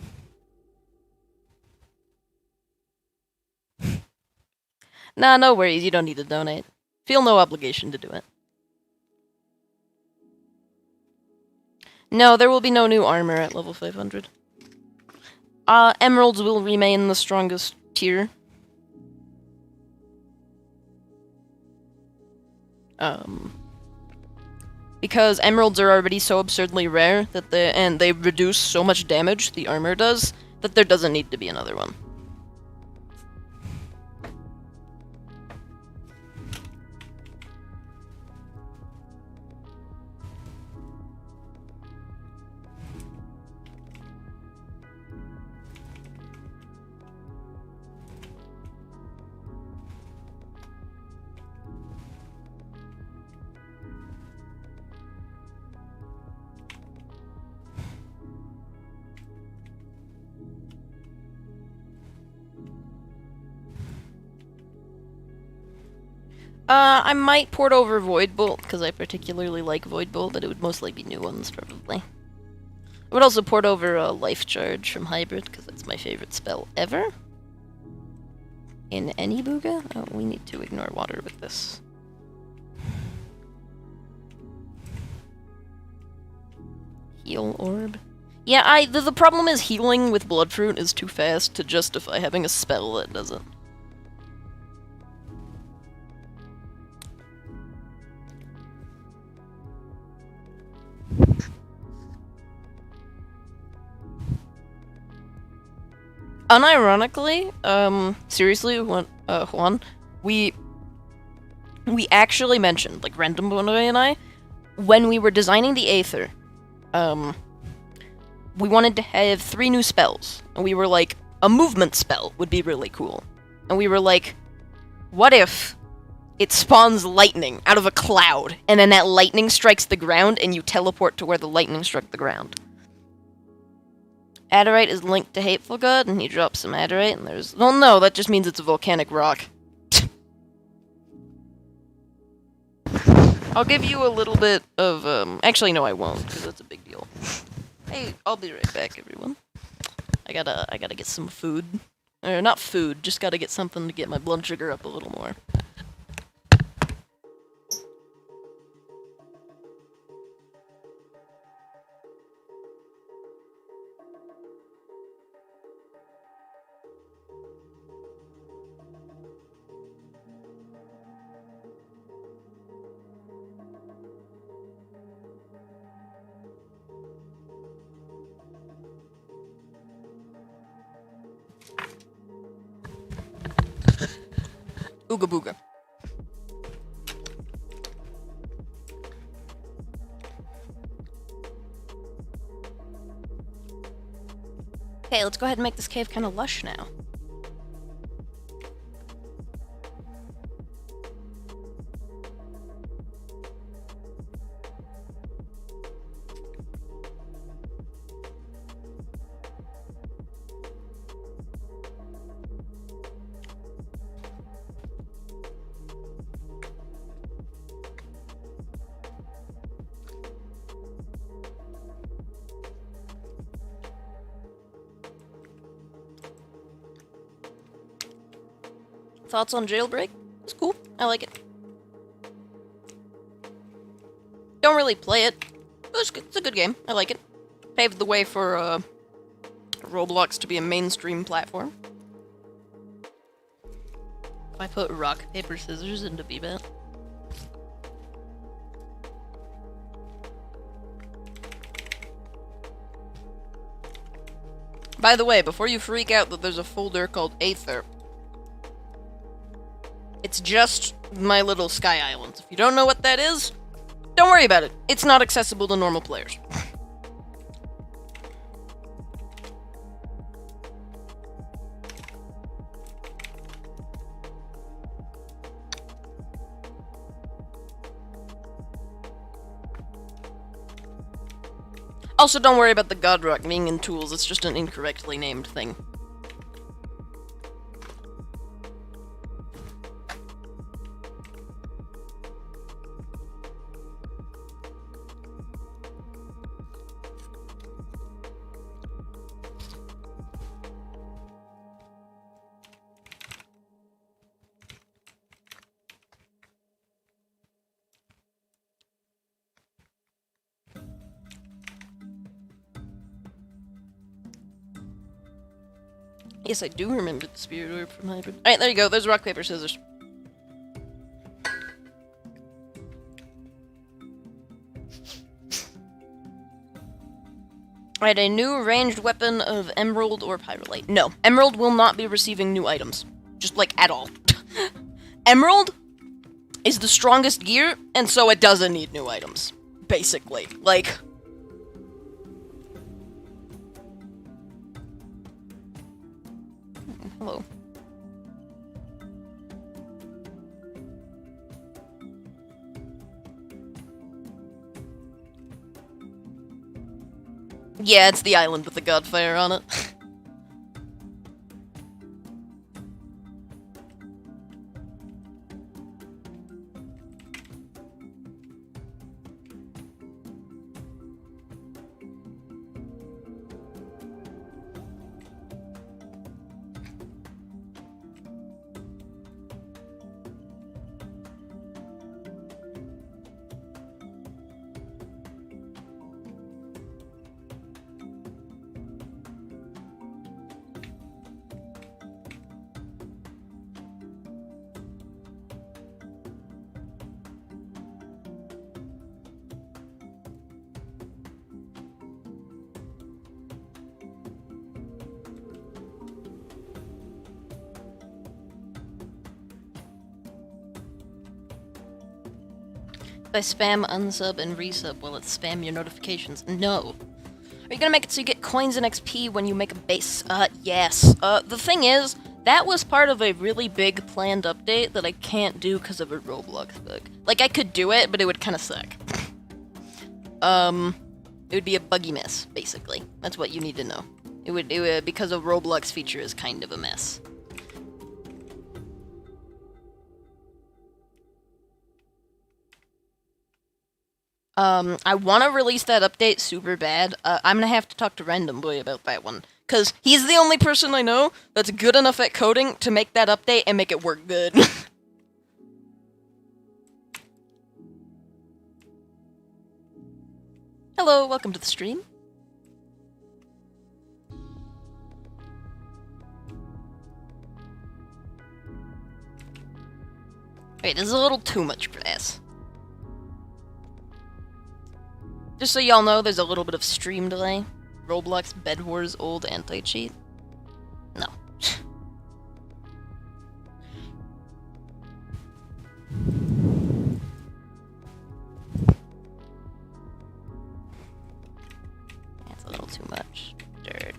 Nah, no worries, you don't need to donate. Feel no obligation to do it. No, there will be no new armor at level 500. Emeralds will remain the strongest tier. Because emeralds are already so absurdly rare that they reduce so much damage, the armor does, that there doesn't need to be another one. I might port over Void Bolt, because I particularly like Void Bolt, but it would mostly be new ones, probably. I would also port over a Life Charge from Hybrid, because that's my favorite spell ever. In any BOOGA? Oh, we need to ignore water with this. Heal Orb? Yeah, the problem is healing with Bloodfruit is too fast to justify having a spell that does it. Unironically, seriously, Juan, we actually mentioned, like, Random Bonoy and I, when we were designing the Aether, we wanted to have 3 new spells, and we were like, a movement spell would be really cool. And we were like, what if it spawns lightning out of a cloud, and then that lightning strikes the ground, and you teleport to where the lightning struck the ground? Adderite is linked to Hateful God, and he drops some Adderite, and there's... Well, no, that just means it's a volcanic rock. I'll give you a little bit of, Actually, no, I won't, because that's a big deal. Hey, I'll be right back, everyone. I gotta get some food. Or, not food, just gotta get something to get my blood sugar up a little more. Ooga booga. Okay, let's go ahead and make this cave kind of lush now. Thoughts on Jailbreak? It's cool. I like it. Don't really play it. But it's a good game. I like it. Paved the way for Roblox to be a mainstream platform. If I put rock, paper, scissors into BBat. By the way, before you freak out that there's a folder called Aether, it's just my little Sky Islands. If you don't know what that is, don't worry about it. It's not accessible to normal players. Also, don't worry about the God Rock being in tools. It's just an incorrectly named thing. Yes, I do remember the Spirit Orb from Hybrid. Alright, there you go. There's rock, paper, scissors. Alright, a new ranged weapon of Emerald or Pyrolite. No, Emerald will not be receiving new items. Just, like, at all. Emerald is the strongest gear, and so it doesn't need new items. Basically. Like... Hello. Yeah, it's the island with the Godfire on it. By spam, unsub, and resub, will it spam your notifications? No. Are you gonna make it so you get coins and XP when you make a base? Yes. The thing is, that was part of a really big planned update that I can't do because of a Roblox bug. Like, I could do it, but it would kind of suck. It would be a buggy mess, basically. That's what you need to know. It would, because a Roblox feature is kind of a mess. I want to release that update super bad. I'm gonna have to talk to Random Boy about that one. Because he's the only person I know that's good enough at coding to make that update and make it work good. Hello, welcome to the stream. Wait, this is a little too much grass. Just so y'all know, there's a little bit of stream delay. Roblox Bed Wars old anti-cheat. No. That's a little too much dirt.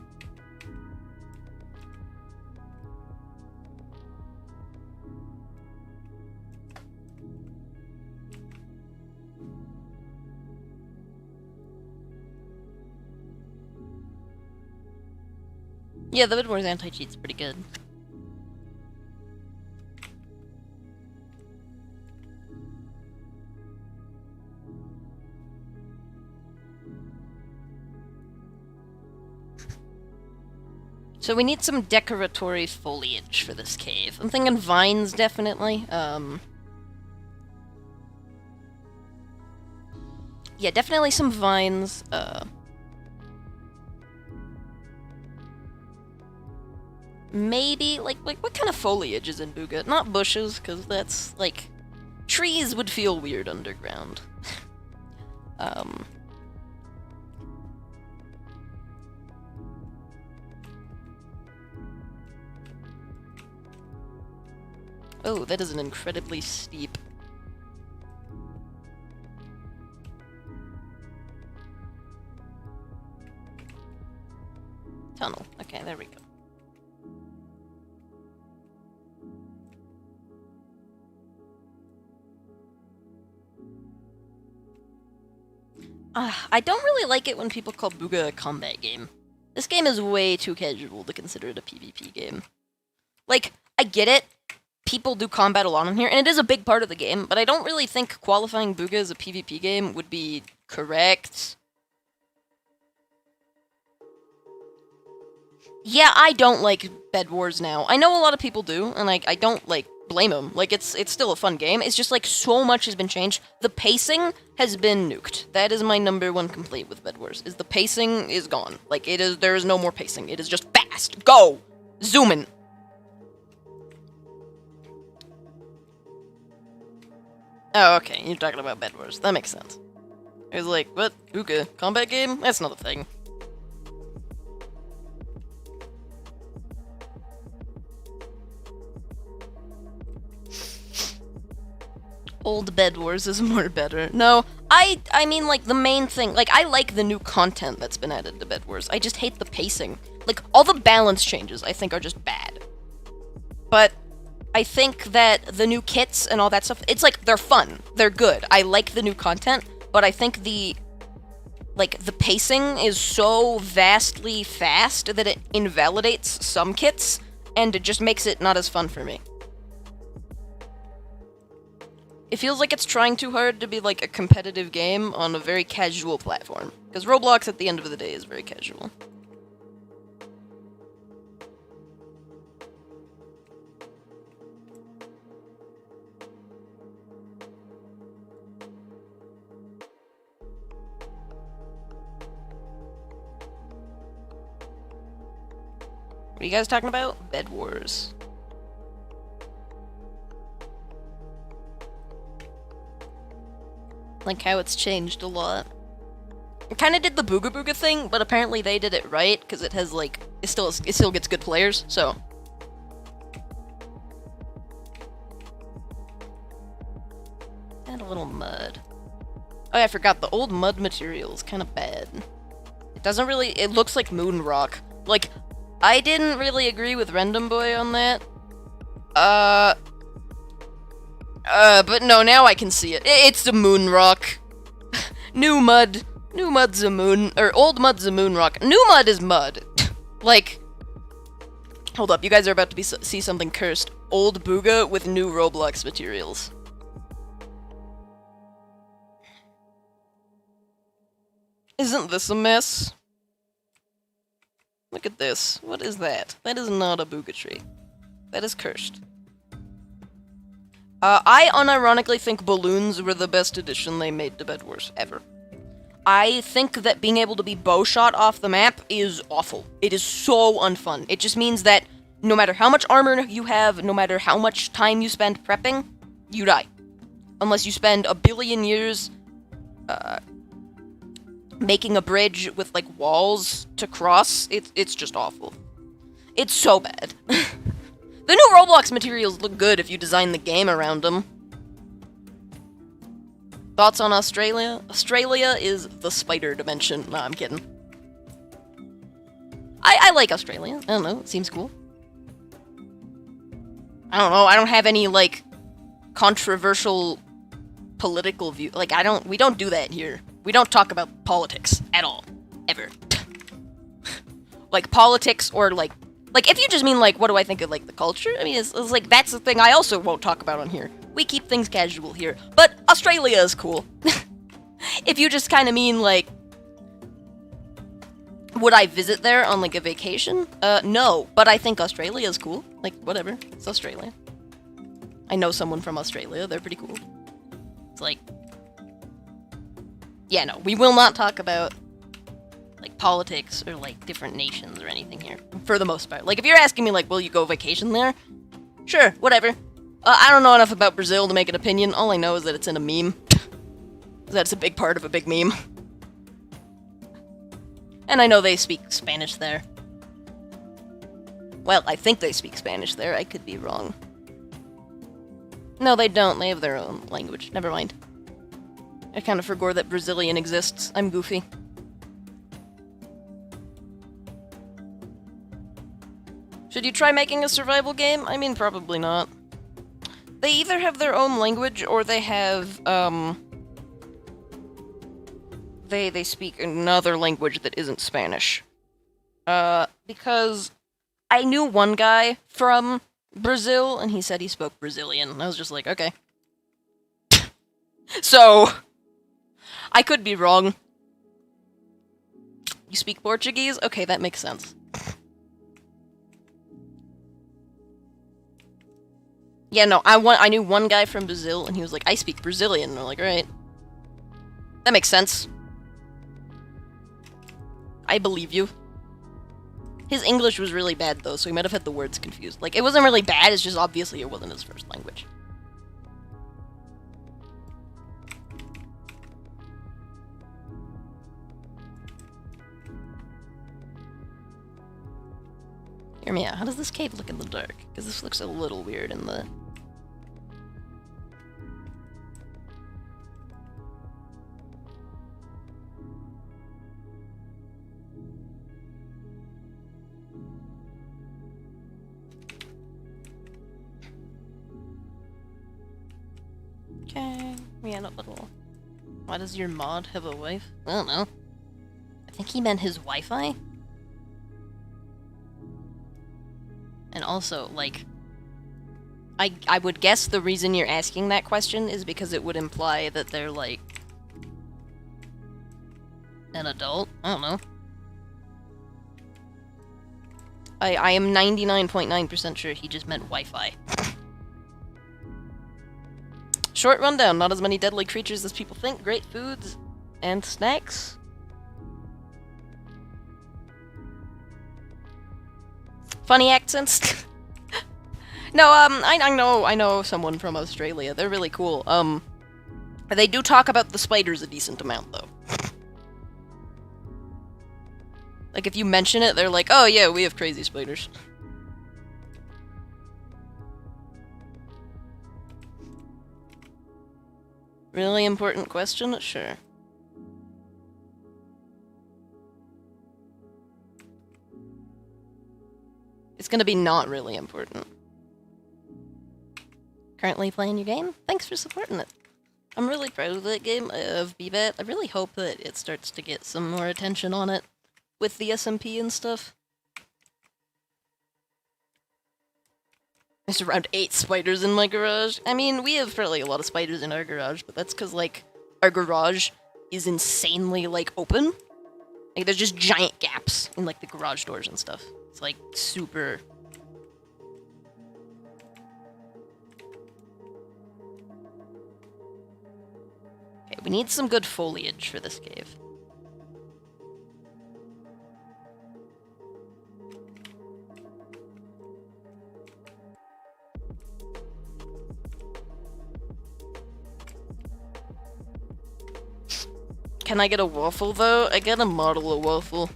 Yeah, the Bed Wars anti-cheat's pretty good. So we need some decoratory foliage for this cave. I'm thinking vines, definitely. Yeah, definitely some vines. Maybe, like what kind of foliage is in BOOGA? Not bushes, because that's, like... Trees would feel weird underground. Oh, that is an incredibly steep... tunnel. Okay, there we go. I don't really like it when people call BOOGA a combat game. This game is way too casual to consider it a PvP game. Like, I get it. People do combat a lot in here, and it is a big part of the game, but I don't really think qualifying BOOGA as a PvP game would be correct. Yeah, I don't like Bed Wars now. I know a lot of people do, and I don't, like, blame them. Like, it's still a fun game. It's just, like, so much has been changed. The pacing has been nuked. That is my #1 complaint with Bed Wars, is the pacing is gone. Like, there is no more pacing. It is just fast. Go! Zoom in. Oh, okay, you're talking about Bed Wars. That makes sense. I was like, what? BOOGA? Combat game? That's not a thing. Old Bed Wars is more better. No, I mean, like, the main thing, like, I like the new content that's been added to Bed Wars. I just hate the pacing. Like, all the balance changes, I think, are just bad. But I think that the new kits and all that stuff, it's like, they're fun. They're good. I like the new content, but I think the pacing is so vastly fast that it invalidates some kits, and it just makes it not as fun for me. It feels like it's trying too hard to be, like, a competitive game on a very casual platform. Because Roblox, at the end of the day, is very casual. What are you guys talking about? Bed Wars. Like how it's changed a lot. It kind of did the Booga Booga thing, but apparently they did it right, because it has, like, it still gets good players, so. Add a little mud. Oh, yeah, I forgot. The old mud material is kind of bad. It doesn't really... It looks like moon rock. Like, I didn't really agree with Random Boy on that. But no, now I can see it. It's the moon rock. New mud. New mud's a moon... Or, old mud's a moon rock. New mud is mud. Like... Hold up, you guys are about to see something cursed. Old BOOGA with new Roblox materials. Isn't this a mess? Look at this. What is that? That is not a BOOGA tree. That is cursed. I unironically think balloons were the best addition they made to Bed Wars ever. I think that being able to be bow shot off the map is awful. It is so unfun. It just means that no matter how much armor you have, no matter how much time you spend prepping, you die. Unless you spend a billion years, making a bridge with, like, walls to cross. It's just awful. It's so bad. The new Roblox materials look good if you design the game around them. Thoughts on Australia? Australia is the spider dimension. Nah, I'm kidding. I like Australia. I don't know, it seems cool. I don't know, I don't have any, like, controversial political view. Like, we don't do that here. We don't talk about politics at all. Ever. Like, politics or, like, if you just mean, like, what do I think of, like, the culture? I mean, it's like, that's the thing I also won't talk about on here. We keep things casual here. But Australia is cool. If you just kind of mean, like, would I visit there on, like, a vacation? No. But I think Australia is cool. Like, whatever. It's Australia. I know someone from Australia. They're pretty cool. It's like... Yeah, no. We will not talk about, like, politics or, like, different nations or anything here. For the most part. Like, if you're asking me, like, will you go vacation there? Sure, whatever. I don't know enough about Brazil to make an opinion. All I know is that it's in a meme. That's a big part of a big meme. And I know they speak Spanish there. Well, I think they speak Spanish there. I could be wrong. No, they don't. They have their own language. Never mind. I kind of forgot that Brazilian exists. I'm goofy. Should you try making a survival game? I mean, probably not. They either have their own language or they have, They speak another language that isn't Spanish. Because I knew one guy from Brazil, and he said he spoke Brazilian, and I was just like, okay. So, I could be wrong. You speak Portuguese? Okay, that makes sense. Yeah, no, I knew one guy from Brazil, and he was like, I speak Brazilian, and I'm like, alright. That makes sense. I believe you. His English was really bad, though, so he might have had the words confused. Like, it wasn't really bad, it's just obviously it wasn't his first language. Hear me out. How does this cave look in the dark? Because this looks a little weird in the... Okay, we end up little... Why does your mod have a wife? I don't know. I think he meant his Wi-Fi? And also, like... I would guess the reason you're asking that question is because it would imply that they're, like... an adult? I don't know. I am 99.9% sure he just meant Wi-Fi. Short rundown, not as many deadly creatures as people think, great foods and snacks. Funny accents. No, I know someone from Australia. They're really cool. They do talk about the spiders a decent amount, though. Like, if you mention it, they're like, oh yeah, we have crazy spiders. Really important question? Sure. It's gonna be not really important. Currently playing your game? Thanks for supporting it. I'm really proud of that game, of BBAT. I really hope that it starts to get some more attention on it with the SMP and stuff. There's around 8 spiders in my garage. I mean, we have probably a lot of spiders in our garage, but that's because, like, our garage is insanely, like, open. Like, there's just giant gaps in, like, the garage doors and stuff. It's, like, super... Okay, we need some good foliage for this cave. Can I get a waffle, though? I gotta model a waffle.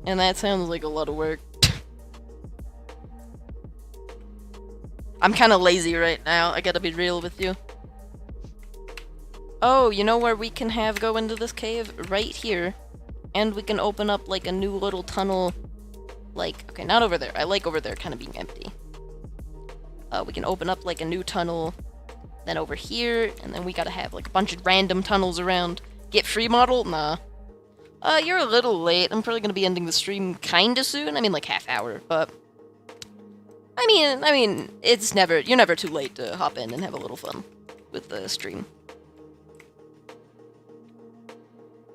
And that sounds like a lot of work. I'm kinda lazy right now, I gotta be real with you. Oh, you know where we can have go into this cave? Right here. And we can open up, like, a new little tunnel. Like, okay, not over there. I like over there kind of being empty. We can open up, like, a new tunnel. Then over here, and then we gotta have, like, a bunch of random tunnels around. Get free model? Nah. You're a little late. I'm probably gonna be ending the stream kinda soon. I mean, like, half hour, but... I mean, it's never... You're never too late to hop in and have a little fun with the stream.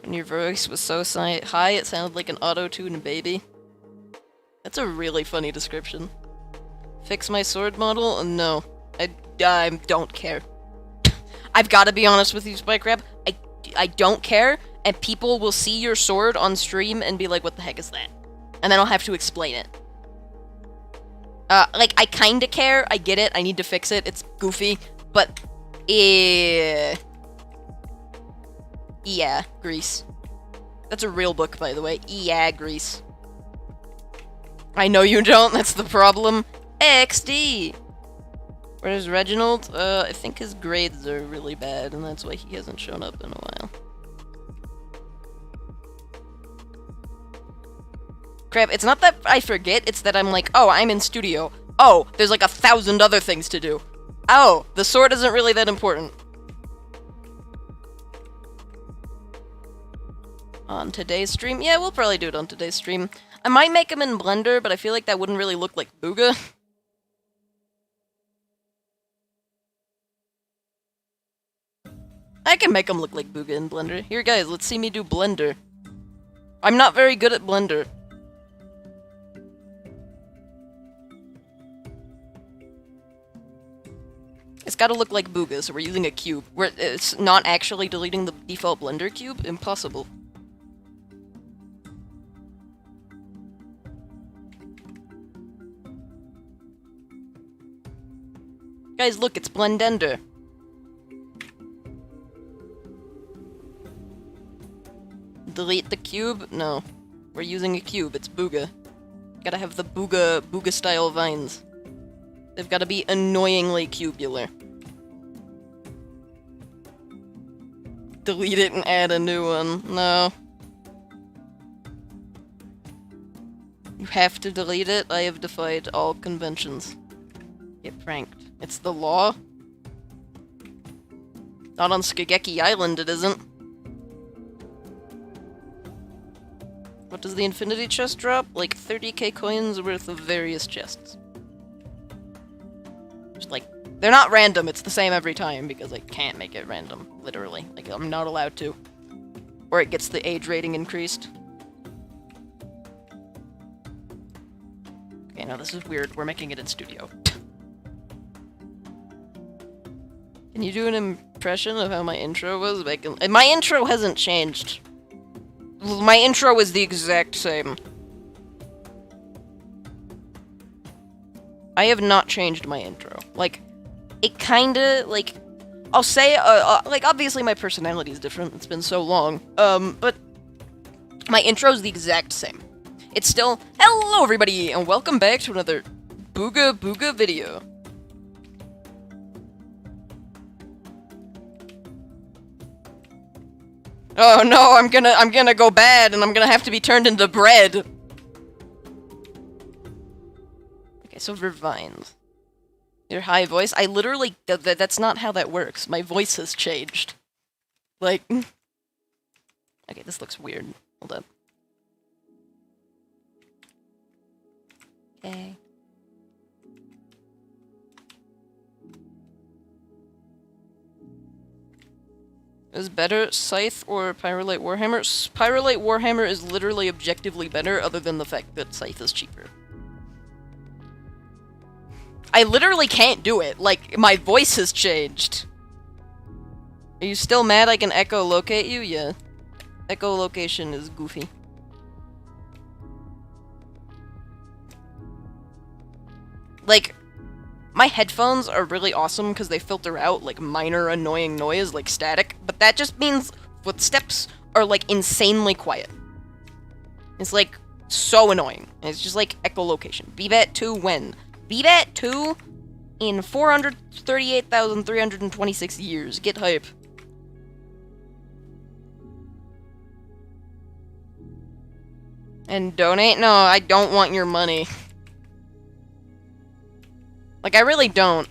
When your voice was so high, it sounded like an auto-tune baby. That's a really funny description. Fix my sword model? No. I don't care. I've got to be honest with you, Spike I don't care, and people will see your sword on stream and be like, what the heck is that? And then I'll have to explain it. Like, I kinda care, I get it, I need to fix it, it's goofy, but... Yeah, Grease. That's a real book, by the way. Yeah, Grease. I know you don't, that's the problem. XD! Where's Reginald? I think his grades are really bad, and that's why he hasn't shown up in a while. Crap, it's not that I forget, it's that I'm like, oh, I'm in studio. Oh, there's like 1,000 other things to do. Oh, the sword isn't really that important. On today's stream? Yeah, we'll probably do it on today's stream. I might make them in Blender, but I feel like that wouldn't really look like BOOGA. I can make them look like BOOGA in Blender. Here, guys, let's see me do Blender. I'm not very good at Blender. It's gotta look like BOOGA, so we're using a cube. It's not actually deleting the default Blender cube? Impossible. Guys, look, it's Blendender. Delete the cube? No. We're using a cube, it's BOOGA. Gotta have the BOOGA style vines. They've gotta be annoyingly cubular. Delete it and add a new one. No. You have to delete it. I have defied all conventions. Get pranked. It's the law? Not on Skageki Island, it isn't. What does the infinity chest drop? Like 30k coins worth of various chests. Just like, they're not random, it's the same every time because I can't make it random, literally. Like, I'm not allowed to. Or it gets the age rating increased. Okay, now this is weird, we're making it in studio. Can you do an impression of how my intro was? My intro hasn't changed. My intro is the exact same. I have not changed my intro. Like, it kinda, like... I'll say, like, obviously my personality is different. It's been so long. But... my intro is the exact same. It's still... Hello, everybody, and welcome back to another BOOGA video. Oh no, I'm gonna go bad, and I'm gonna have to be turned into bread. Okay, so Vervines. Your high voice? I literally... that's not how that works. My voice has changed. Like... Okay, this looks weird. Hold up. Okay. Is better Scythe or Pyrolite Warhammer? Pyrolite Warhammer is literally objectively better, other than the fact that Scythe is cheaper. I literally can't do it. Like, my voice has changed. Are you still mad I can echolocate you? Yeah. Echolocation is goofy. Like, my headphones are really awesome because they filter out, like, minor annoying noise, like static, but that just means footsteps are, like, insanely quiet. It's, like, so annoying. It's just, like, echolocation. BBAT 2 when? BBAT 2 in 438,326 years. Get hype. And donate? No, I don't want your money. Like, I really don't.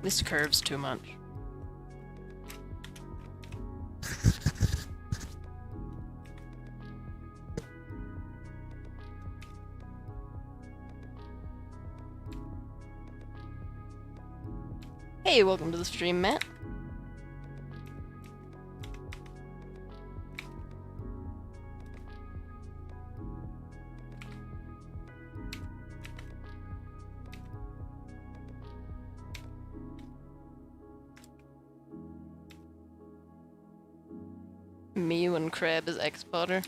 This curves too much. Hey, welcome to the stream, Matt. Mew and Crab is X-Potter.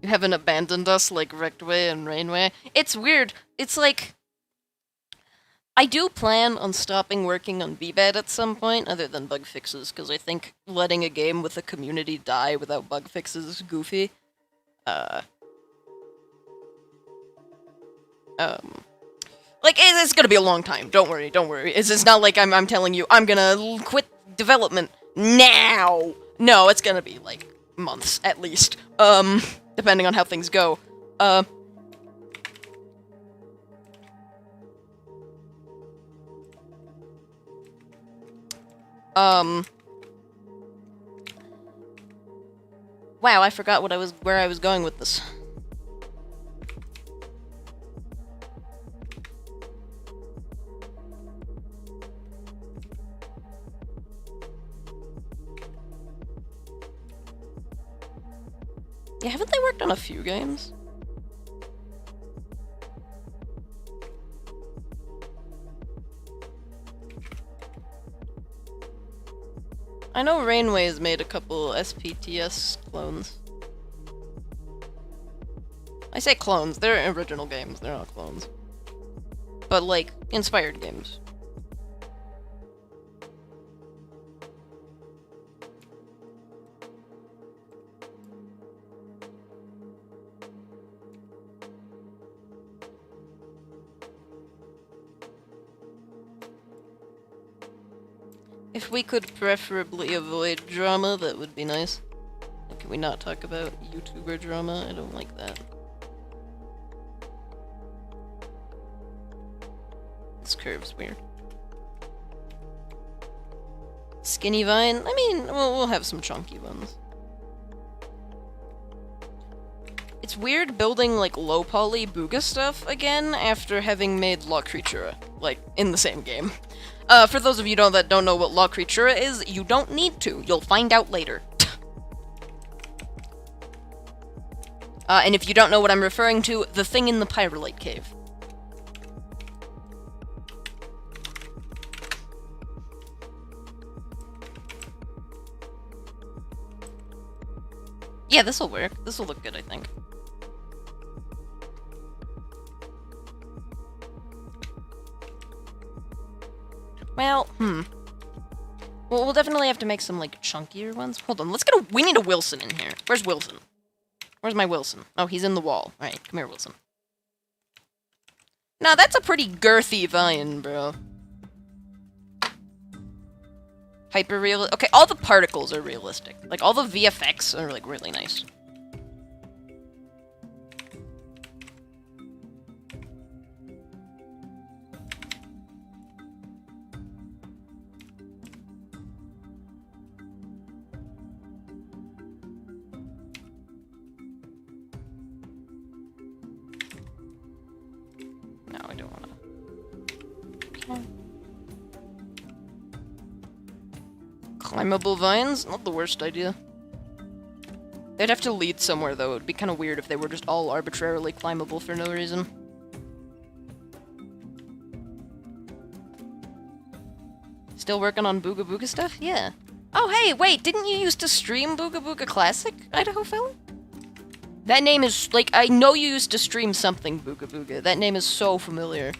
You haven't abandoned us like Rectway and Rainway. It's weird. It's like... I do plan on stopping working on BBAT at some point, other than bug fixes, because I think letting a game with a community die without bug fixes is goofy. Like, it's gonna be a long time. Don't worry, don't worry. It's not like I'm telling you, I'm gonna quit development now! No, it's gonna be, like, months, at least. Depending on how things go. Wow, I forgot where I was going with this. Yeah, haven't they worked on a few games? I know Rainway's made a couple SPTS clones. I say clones, they're original games, they're not clones. But, like, inspired games. If we could preferably avoid drama, that would be nice. Can we not talk about YouTuber drama? I don't like that. This curve's weird. Skinny Vine? I mean, we'll have some chunky ones. It's weird building, like, low-poly BOOGA stuff again after having made La Creatura, like, in the same game. For those of you that don't know what La Creatura is, you don't need to. You'll find out later. And if you don't know what I'm referring to, the thing in the Pyrolite Cave. Yeah, this'll work. This'll look good, I think. Well, Well, we'll definitely have to make some, like, chunkier ones. Hold on, let's get a... We need a Wilson in here. Where's Wilson? Where's my Wilson? Oh, he's in the wall. Alright, come here, Wilson. Now, that's a pretty girthy vine, bro. Hyper-real... Okay, all the particles are realistic. Like, all the VFX are, like, really nice. No, I don't wanna... Okay. Climbable vines? Not the worst idea. They'd have to lead somewhere, though. It'd be kind of weird if they were just all arbitrarily climbable for no reason. Still working on Booga Booga stuff? Yeah. Oh, hey, wait, didn't you used to stream Booga Booga Classic, Idaho fella? That name is, like, I know you used to stream something Booga Booga. That name is so familiar.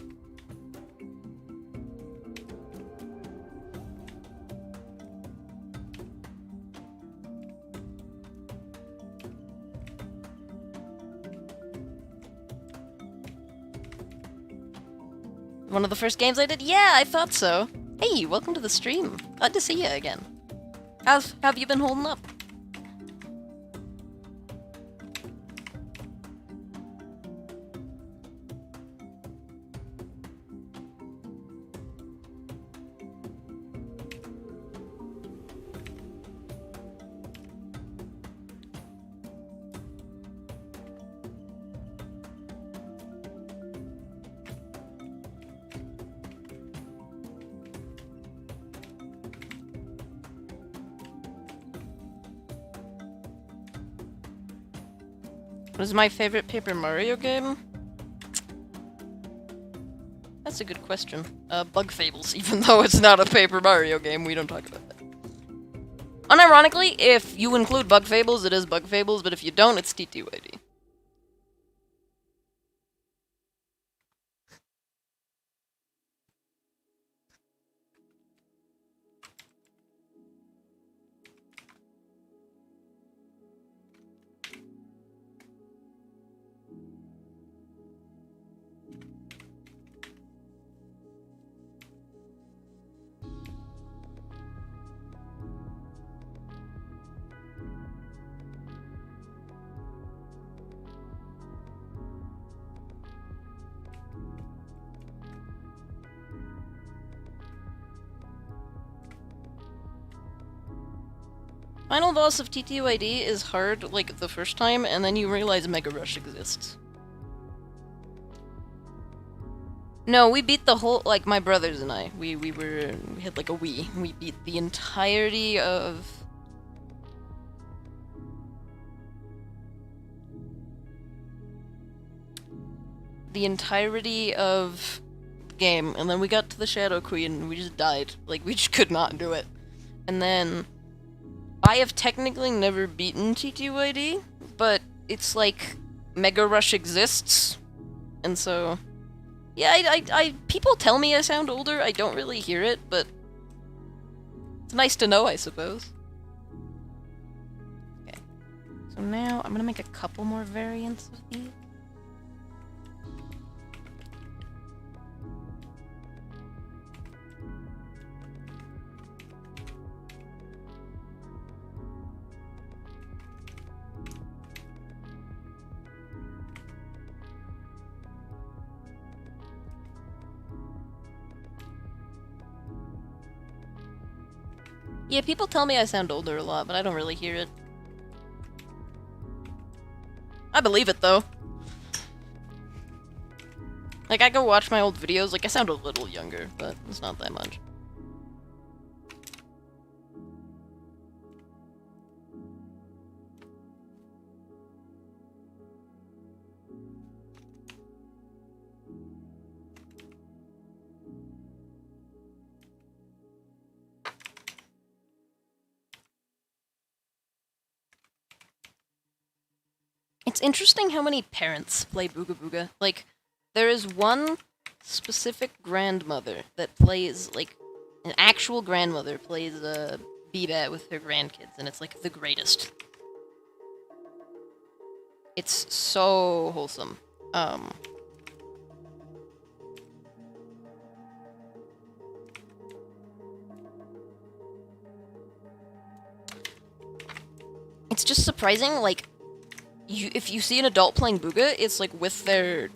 One of the first games I did? Yeah, I thought so. Hey, welcome to the stream. Glad to see you again. How have you been holding up? What is my favorite Paper Mario game? That's a good question. Bug Fables, even though it's not a Paper Mario game, we don't talk about that. Unironically, if you include Bug Fables, it is Bug Fables, but if you don't, it's TTYD. Final boss of TTYD is hard, like, the first time, and then you realize Mega Rush exists. No, we beat the whole, like, my brothers and I. We had, like, a Wii. We beat the entirety of... the entirety of the game, and then we got to the Shadow Queen, and we just died. Like, we just could not do it. And then... I have technically never beaten TTYD, but it's like Mega Rush exists, and so yeah, people tell me I sound older. I don't really hear it, but it's nice to know, I suppose. Okay, so now I'm gonna make a couple more variants of these. Yeah, people tell me I sound older a lot, but I don't really hear it. I believe it, though. Like, I go watch my old videos, like, I sound a little younger, but it's not that much. It's interesting how many parents play Booga Booga. Like, there is one specific grandmother that plays, like, an actual grandmother plays BOOGA with her grandkids, and it's like the greatest. It's so wholesome. It's just surprising, like, if you see an adult playing BOOGA, it's like with their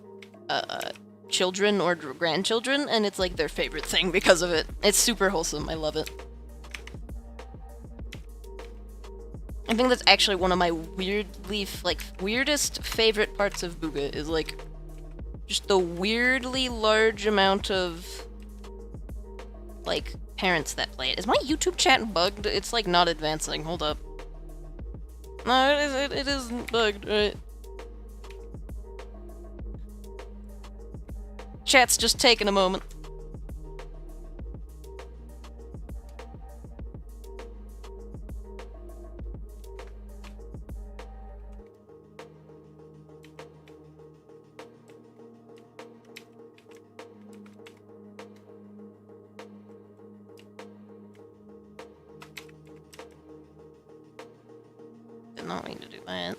children or grandchildren, and it's like their favorite thing because of it. It's super wholesome. I love it. I think that's actually one of my weirdest favorite parts of BOOGA is like just the weirdly large amount of like parents that play it. Is my YouTube chat bugged? It's like not advancing. Hold up. No, it isn't bugged, right? Chat's just taking a moment. Did not mean to do that.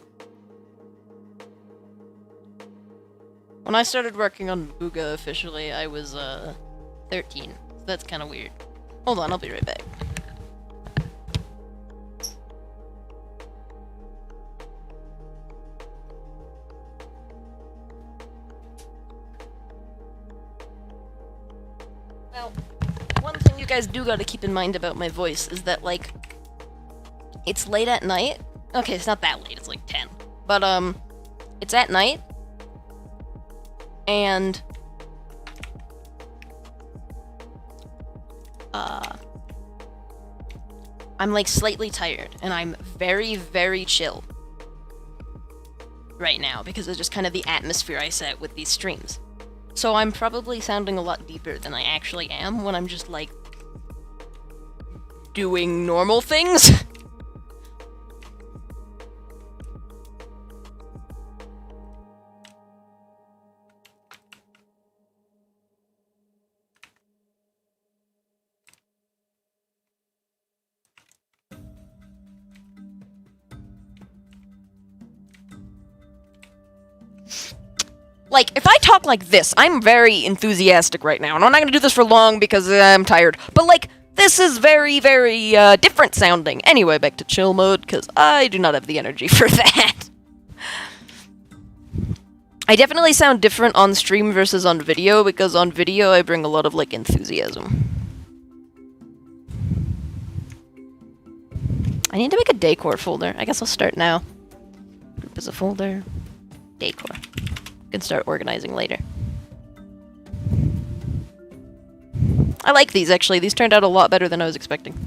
When I started working on BOOGA officially, I was 13. So that's kind of weird. Hold on, I'll be right back. Now, one thing you guys do gotta keep in mind about my voice is that, like, it's late at night. Okay, it's not that late, it's like 10. But, it's at night. And, I'm, like, slightly tired. And I'm very, very chill right now because of just kind of the atmosphere I set with these streams. So I'm probably sounding a lot deeper than I actually am when I'm just, like, doing normal things. Like, if I talk like this, I'm very enthusiastic right now, and I'm not gonna do this for long because I'm tired. But, like, this is very, very, different sounding. Anyway, back to chill mode, because I do not have the energy for that. I definitely sound different on stream versus on video, because on video I bring a lot of, like, enthusiasm. I need to make a decor folder. I guess I'll start now. Group as a folder. Decor. Can start organizing later. I like these, actually. These turned out a lot better than I was expecting.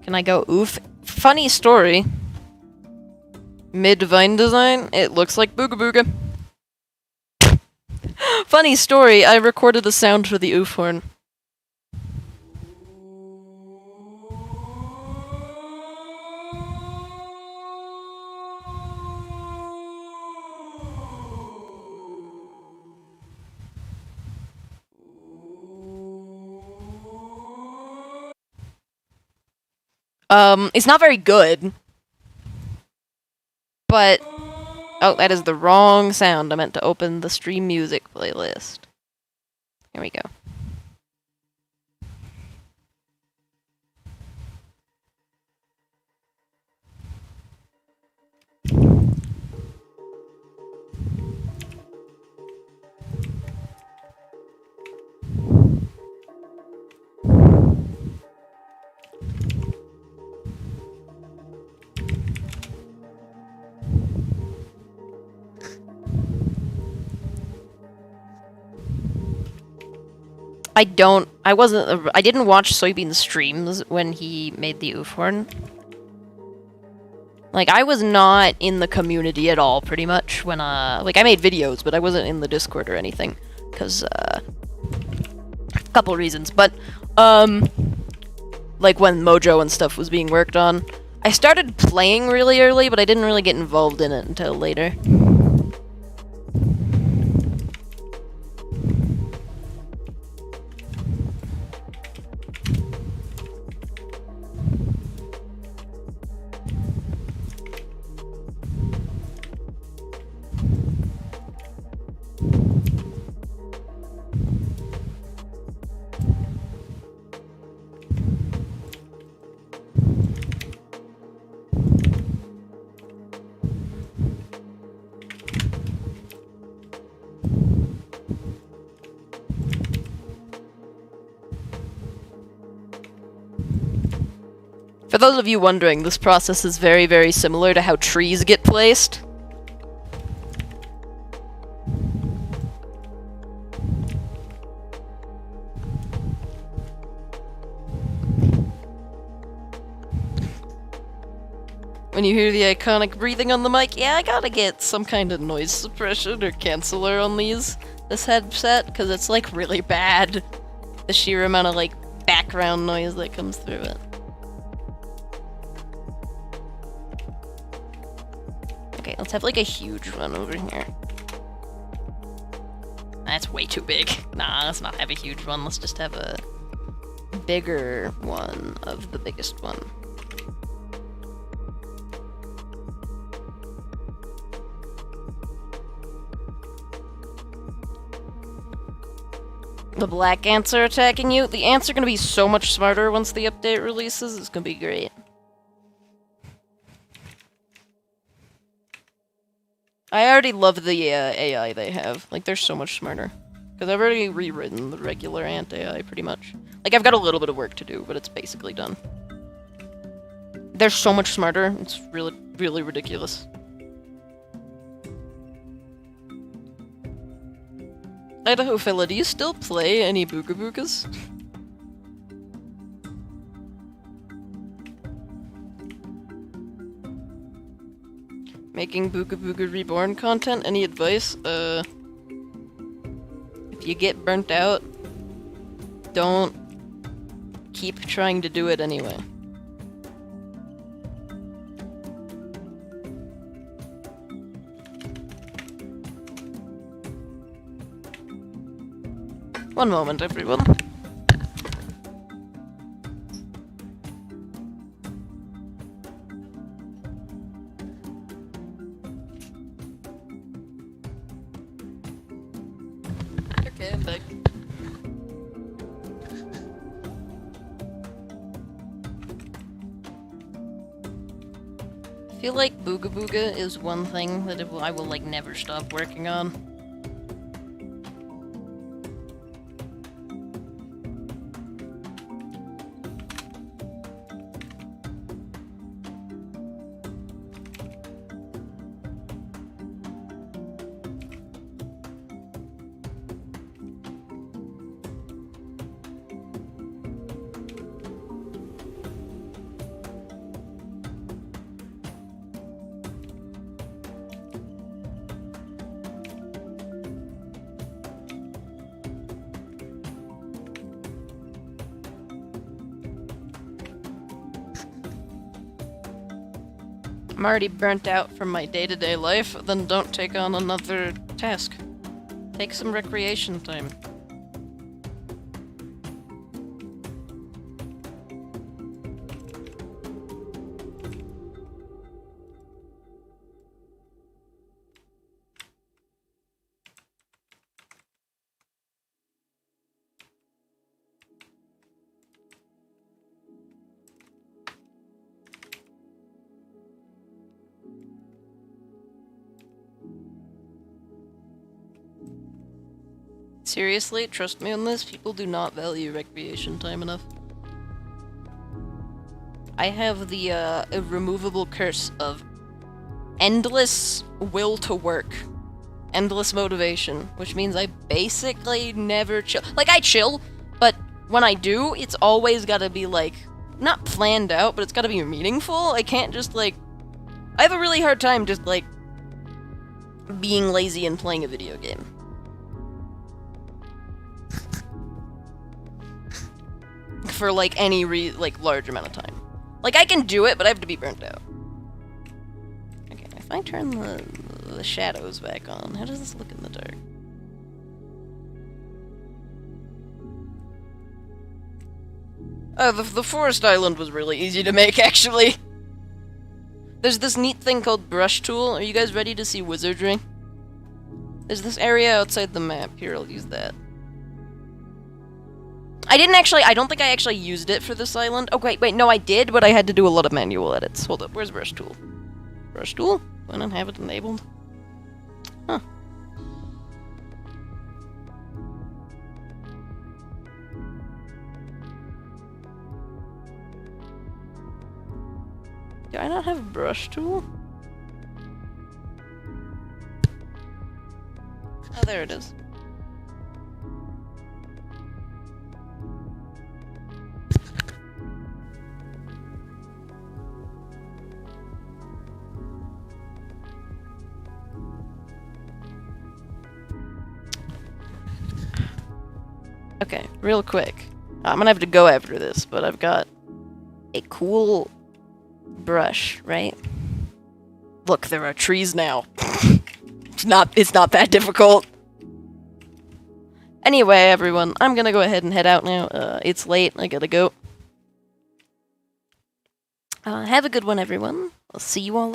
Can I go oof? Funny story. Mid-Vine design, it looks like Booga Booga. Funny story, I recorded the sound for the oof horn. It's not very good. But... oh, that is the wrong sound. I meant to open the stream music playlist. Here we go. I didn't watch Soybean's streams when he made the oof horn. Like, I was not in the community at all, pretty much, when, like, I made videos, but I wasn't in the Discord or anything, because, a couple reasons, but, like, when Mojo and stuff was being worked on, I started playing really early, but I didn't really get involved in it until later. For those of you wondering, this process is very, very similar to how trees get placed. When you hear the iconic breathing on the mic, yeah, I gotta get some kind of noise suppression or canceller on this headset, because it's, like, really bad. The sheer amount of, like, background noise that comes through it. Okay, let's have, like, a huge one over here. That's way too big. Nah, let's not have a huge one. Let's just have a bigger one of the biggest one. The black ants are attacking you. The ants are gonna be so much smarter once the update releases. It's gonna be great. I already love the AI they have. Like, they're so much smarter. Because I've already rewritten the regular ant AI, pretty much. Like, I've got a little bit of work to do, but it's basically done. They're so much smarter. It's really, really ridiculous. Idaho Fella, do you still play any Booga Boogas? Making Booga Booga Reborn content? Any advice? If you get burnt out, don't keep trying to do it anyway. One moment, everyone. Okay, I'm back. I feel like Booga Booga is one thing that I will, like, never stop working on. I'm already burnt out from my day-to-day life, then don't take on another task. Take some recreation time. Seriously, trust me on this, people do not value recreation time enough. I have the irremovable curse of endless will to work. Endless motivation, which means I basically never chill. Like, I chill, but when I do, it's always gotta be, like, not planned out, but it's gotta be meaningful. I can't just, like, I have a really hard time just, like, being lazy and playing a video game. For, like, any large amount of time. Like, I can do it, but I have to be burnt out. Okay, if I turn the shadows back on, how does this look in the dark? Oh, the forest island was really easy to make, actually. There's this neat thing called brush tool. Are you guys ready to see wizardry? There's this area outside the map. Here, I'll use that. I don't think I actually used it for this island. Oh, wait, no, I did, but I had to do a lot of manual edits. Hold up, where's brush tool? Brush tool? I don't have it enabled. Huh. Do I not have a brush tool? Oh, there it is. Okay, real quick. I'm gonna have to go after this, but I've got a cool brush, right? Look, there are trees now. It's not that difficult. Anyway, everyone, I'm gonna go ahead and head out now. It's late, I gotta go. Have a good one, everyone. I'll see you all later.